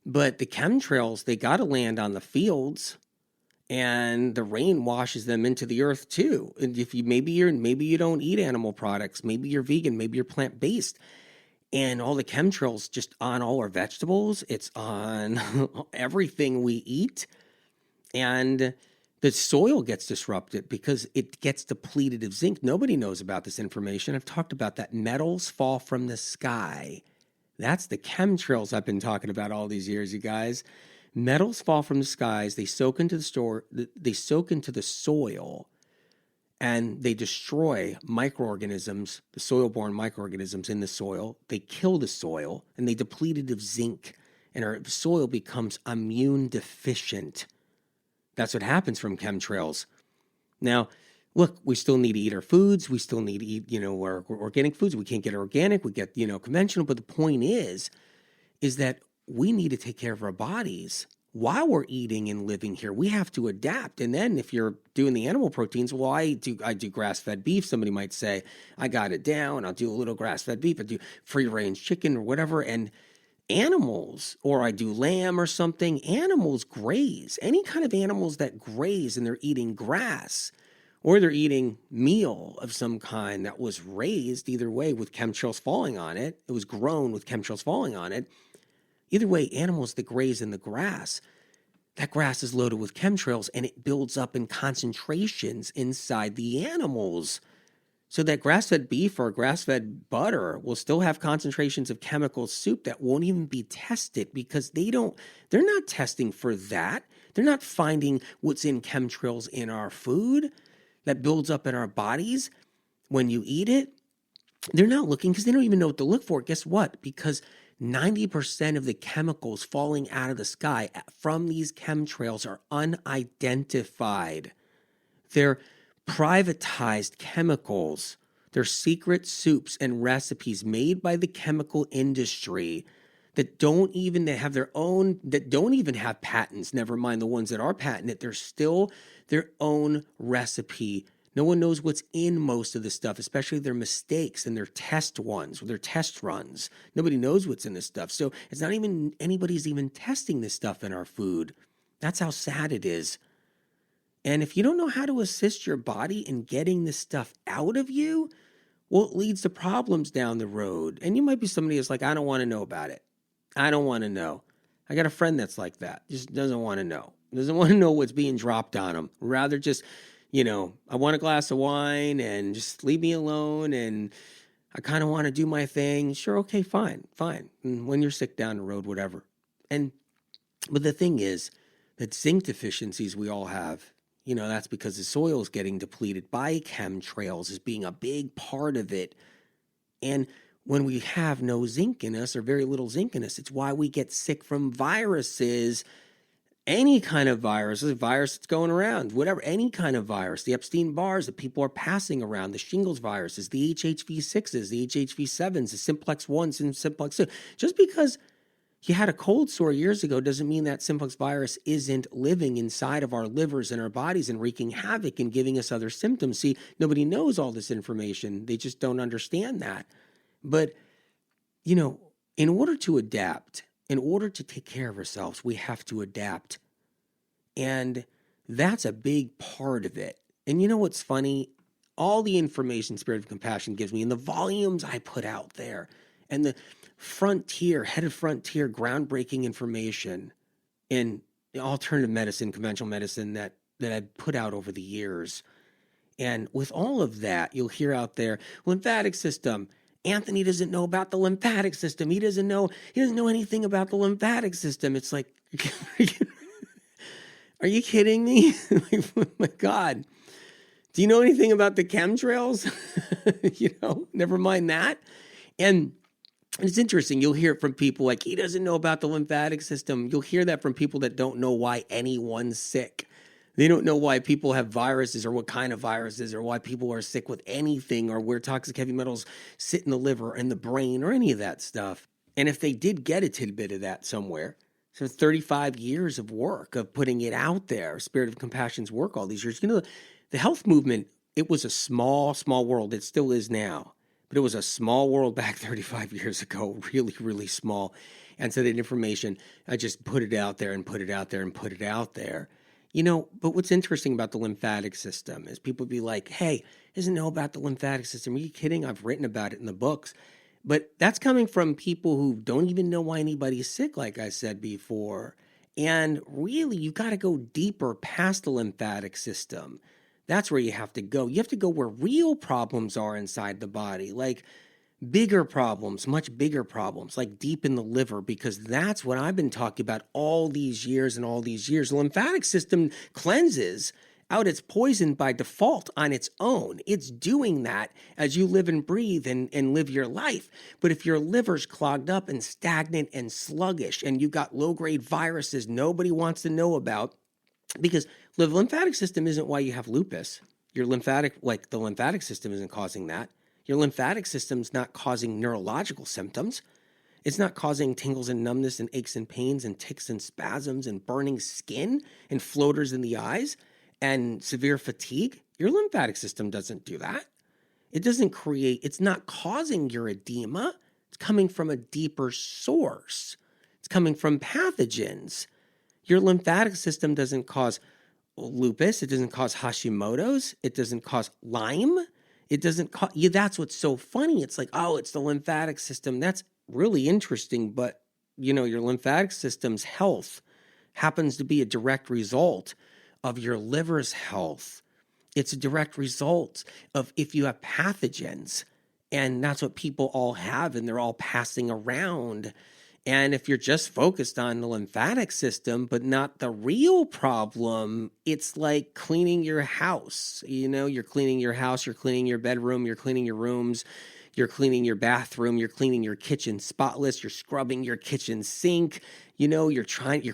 but the chemtrails, they got to land on the fields, and the rain washes them into the earth too. And if maybe you don't eat animal products, maybe you're vegan, maybe you're plant-based, and all the chemtrails just on all our vegetables, it's on everything we eat, and the soil gets disrupted because it gets depleted of zinc. Nobody knows about this information. I've talked about that. Metals fall from the sky. That's the chemtrails I've been talking about all these years, you guys. Metals fall from the skies. They soak into the soil, and they destroy microorganisms, the soil-borne microorganisms in the soil. They kill the soil, and they deplete it of zinc, and our soil becomes immune deficient. That's what happens from chemtrails. Now, look, we still need to eat our foods. We still need to eat, our organic foods. We can't get organic. We get, conventional. But the point is that we need to take care of our bodies while we're eating and living here. We have to adapt. And then if you're doing the animal proteins, well, I do grass-fed beef. Somebody might say, I got it down. I'll do a little grass-fed beef. I do free-range chicken or whatever. And animals, or I do lamb or something, animals graze. Any kind of animals that graze and they're eating grass, or they're eating meal of some kind that was raised, either way, with chemtrails falling on it. It was grown with chemtrails falling on it. Either way, animals that graze in the grass, that grass is loaded with chemtrails and it builds up in concentrations inside the animals. So that grass-fed beef or grass-fed butter will still have concentrations of chemical soup that won't even be tested because they're not testing for that. They're not finding what's in chemtrails in our food that builds up in our bodies when you eat it. They're not looking because they don't even know what to look for. Guess what? Because 90% of the chemicals falling out of the sky from these chemtrails are unidentified. They're privatized chemicals. They're secret soups and recipes made by the chemical industry that don't even have patents, never mind the ones that are patented. They're still their own recipe. No one knows what's in most of the stuff, especially their mistakes and their test ones, or their test runs. Nobody knows what's in this stuff. So it's not even anybody's even testing this stuff in our food. That's how sad it is. And if you don't know how to assist your body in getting this stuff out of you, well, it leads to problems down the road. And you might be somebody who's like, I don't want to know about it. I don't want to know. I got a friend that's like that. Just doesn't want to know. Doesn't want to know what's being dropped on him. Rather just, I want a glass of wine and just leave me alone and I kind of want to do my thing. Sure, okay, fine. And when you're sick down the road, whatever. But the thing is that zinc deficiencies we all have, that's because the soil is getting depleted by chemtrails as being a big part of it. And when we have no zinc in us or very little zinc in us, it's why we get sick from viruses. Any kind of virus, a virus that's going around, whatever, any kind of virus, the Epstein-Barrs that people are passing around, the shingles viruses, the HHV6s, the HHV7s, the simplex 1s and simplex 2. Just because you had a cold sore years ago doesn't mean that simplex virus isn't living inside of our livers and our bodies and wreaking havoc and giving us other symptoms. See, nobody knows all this information. They just don't understand that. But, in order to adapt, in order to take care of ourselves, we have to adapt. And that's a big part of it. And you know what's funny? All the information Spirit of Compassion gives me and the volumes I put out there and the head of frontier, groundbreaking information in alternative medicine, conventional medicine that I've put out over the years. And with all of that, you'll hear out there, lymphatic system. Anthony doesn't know about the lymphatic system. He doesn't know anything about the lymphatic system. It's like, are you kidding me? Like, oh my God. Do you know anything about the chemtrails? Never mind that. And it's interesting. You'll hear it from people like, he doesn't know about the lymphatic system. You'll hear that from people that don't know why anyone's sick. They don't know why people have viruses or what kind of viruses or why people are sick with anything or where toxic heavy metals sit in the liver and the brain or any of that stuff. And if they did get a tidbit of that somewhere, so 35 years of work of putting it out there, Spirit of Compassion's work all these years, the health movement, it was a small world. It still is now. But it was a small world back 35 years ago, really, really small. And so that information, I just put it out there and put it out there and put it out there. But what's interesting about the lymphatic system is people be like, hey, doesn't know about the lymphatic system. Are you kidding? I've written about it in the books. But that's coming from people who don't even know why anybody's sick, like I said before. And really, you got to go deeper past the lymphatic system. That's where you have to go. You have to go where real problems are inside the body, like bigger problems, much bigger problems, like deep in the liver, because that's what I've been talking about all these years and all these years. The lymphatic system cleanses out its poison by default on its own. It's doing that as you live and breathe and live your life. But if your liver's clogged up and stagnant and sluggish and you got low-grade viruses nobody wants to know about, because the lymphatic system isn't why you have lupus. Your lymphatic, like the lymphatic system isn't causing that. Your lymphatic system's not causing neurological symptoms. It's not causing tingles and numbness and aches and pains and tics and spasms and burning skin and floaters in the eyes and severe fatigue. Your lymphatic system doesn't do that. It doesn't create, it's not causing your edema. It's coming from a deeper source. It's coming from pathogens. Your lymphatic system doesn't cause lupus. It doesn't cause Hashimoto's. It doesn't cause Lyme. It doesn't cause, yeah, that's what's so funny. It's like, oh, it's the lymphatic system. That's really interesting. But, your lymphatic system's health happens to be a direct result of your liver's health. It's a direct result of if you have pathogens, and that's what people all have, and they're all passing around. And if you're just focused on the lymphatic system, but not the real problem, it's like cleaning your house. You're cleaning your house, you're cleaning your bedroom, you're cleaning your rooms, you're cleaning your bathroom, you're cleaning your kitchen spotless, you're scrubbing your kitchen sink. You're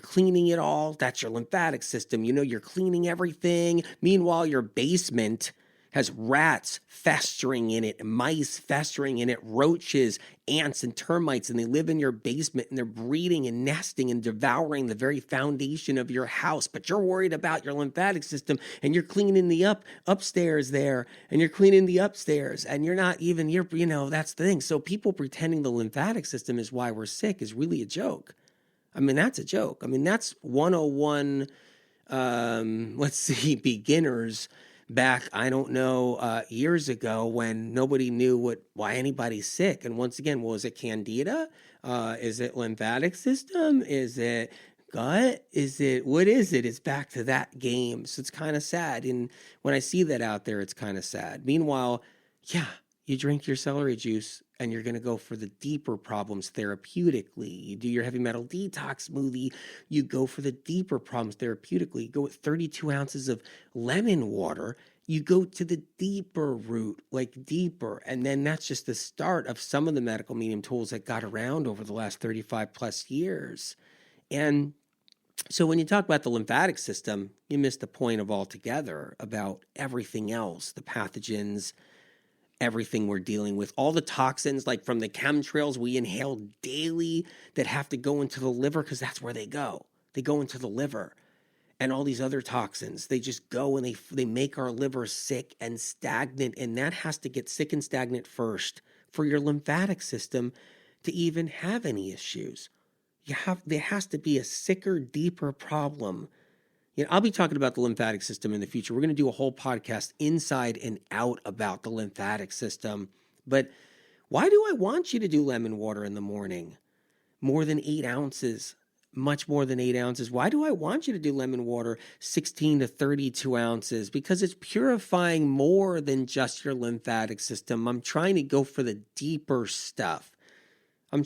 cleaning it all. That's your lymphatic system. You're cleaning everything. Meanwhile, your basement has rats festering in it, mice festering in it, roaches, ants, and termites, and they live in your basement, and they're breeding and nesting and devouring the very foundation of your house. But you're worried about your lymphatic system, and you're cleaning the upstairs there, and you're cleaning the upstairs, and you're not even, that's the thing. So people pretending the lymphatic system is why we're sick is really a joke. That's a joke. That's 101, beginners back, I don't know, years ago when nobody knew why anybody's sick. And once again, was it candida? Is it lymphatic system? Is it gut? What is it? It's back to that game. So it's kind of sad. And when I see that out there, it's kind of sad. Meanwhile, yeah, you drink your celery juice and you're going to go for the deeper problems therapeutically. You do your heavy metal detox smoothie, you go for the deeper problems therapeutically. You go with 32 ounces of lemon water, you go to the deeper root, like deeper. And then that's just the start of some of the medical medium tools that got around over the last 35 plus years. And so when you talk about the lymphatic system, you miss the point of altogether about everything else, the pathogens, everything we're dealing with, all the toxins like from the chemtrails we inhale daily that have to go into the liver because that's where they go. They go into the liver. And all these other toxins, they just go and they make our liver sick and stagnant. And that has to get sick and stagnant first for your lymphatic system to even have any issues. There has to be a sicker, deeper problem. I'll be talking about the lymphatic system in the future. We're going to do a whole podcast inside and out about the lymphatic system. But why do I want you to do lemon water in the morning? More than 8 ounces, much more than 8 ounces. Why do I want you to do lemon water 16 to 32 ounces? Because it's purifying more than just your lymphatic system. I'm trying to go for the deeper stuff. Not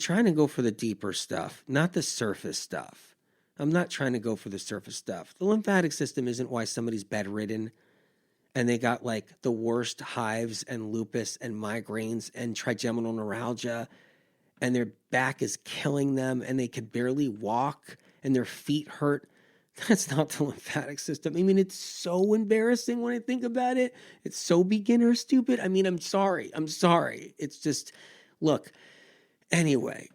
the surface stuff. I'm not trying to go for the surface stuff. The lymphatic system isn't why somebody's bedridden and they got like the worst hives and lupus and migraines and trigeminal neuralgia and their back is killing them and they could barely walk and their feet hurt. That's not the lymphatic system. It's so embarrassing when I think about it. It's so beginner stupid. I'm sorry. It's just, look, anyway.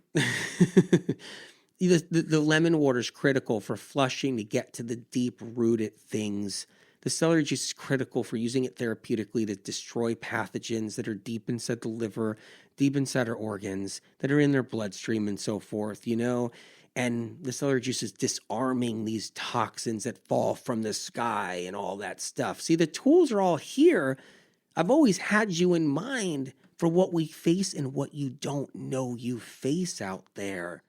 The lemon water is critical for flushing to get to the deep-rooted things. The celery juice is critical for using it therapeutically to destroy pathogens that are deep inside the liver, deep inside our organs, that are in their bloodstream and so forth, And the celery juice is disarming these toxins that fall from the sky and all that stuff. See, the tools are all here. I've always had you in mind for what we face and what you don't know you face out there.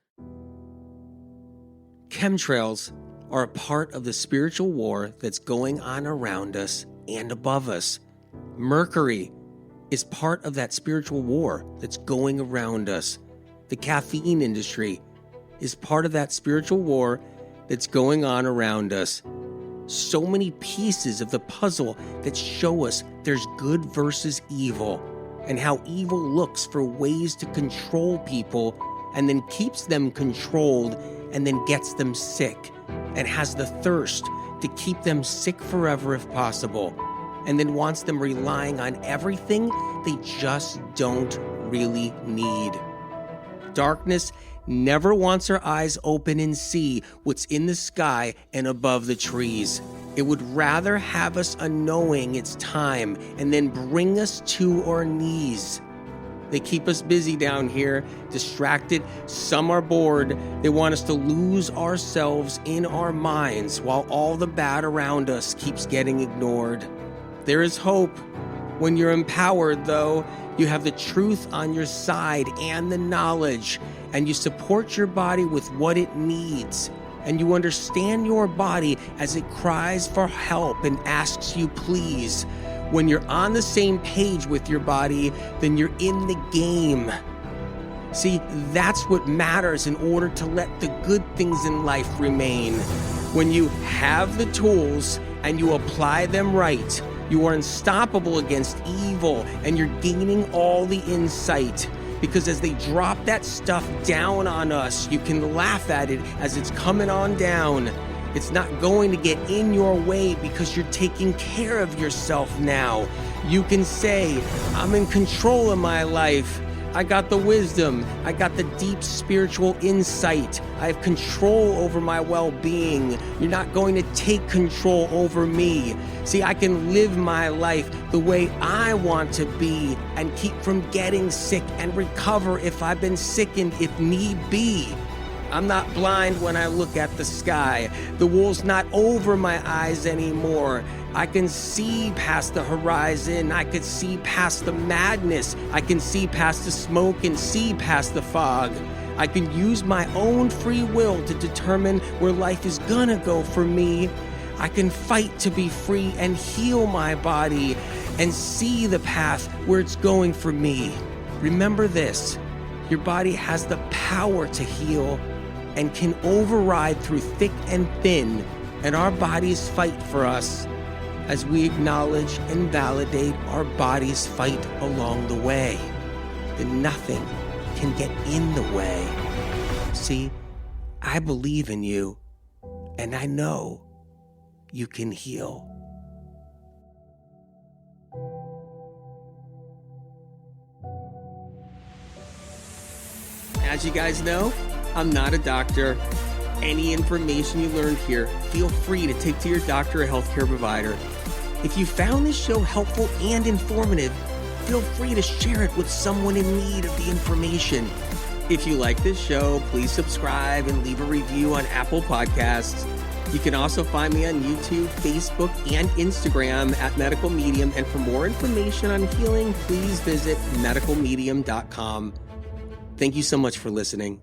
Chemtrails are a part of the spiritual war that's going on around us and above us. Mercury is part of that spiritual war that's going around us. The caffeine industry is part of that spiritual war that's going on around us. So many pieces of the puzzle that show us there's good versus evil and how evil looks for ways to control people and then keeps them controlled and then gets them sick and has the thirst to keep them sick forever if possible. and then wants them relying on everything they just don't really need. Darkness never wants our eyes open and see what's in the sky and above the trees. It would rather have us unknowing its time and then bring us to our knees. They keep us busy down here, distracted. Some are bored. They want us to lose ourselves in our minds while all the bad around us keeps getting ignored. There is hope. When you're empowered, though, you have the truth on your side and the knowledge, and you support your body with what it needs. And you understand your body as it cries for help and asks you please. When you're on the same page with your body, then you're in the game. See, that's what matters in order to let the good things in life remain. When you have the tools and you apply them right, you are unstoppable against evil, and you're gaining all the insight. Because as they drop that stuff down on us, you can laugh at it as it's coming on down. It's not going to get in your way because you're taking care of yourself now. You can say, I'm in control of my life. I got the wisdom. I got the deep spiritual insight. I have control over my well-being. You're not going to take control over me. See, I can live my life the way I want to be and keep from getting sick and recover if I've been sickened if need be. I'm not blind when I look at the sky. The wool's not over my eyes anymore. I can see past the horizon. I can see past the madness. I can see past the smoke and see past the fog. I can use my own free will to determine where life is gonna go for me. I can fight to be free and heal my body and see the path where it's going for me. Remember this, your body has the power to heal and can override through thick and thin, and our bodies fight for us as we acknowledge and validate our body's fight along the way. Then nothing can get in the way. See, I believe in you, and I know you can heal. As you guys know, I'm not a doctor. Any information you learned here, feel free to take to your doctor or healthcare provider. If you found this show helpful and informative, feel free to share it with someone in need of the information. If you like this show, please subscribe and leave a review on Apple Podcasts. You can also find me on YouTube, Facebook, and Instagram at Medical Medium. And for more information on healing, please visit medicalmedium.com. Thank you so much for listening.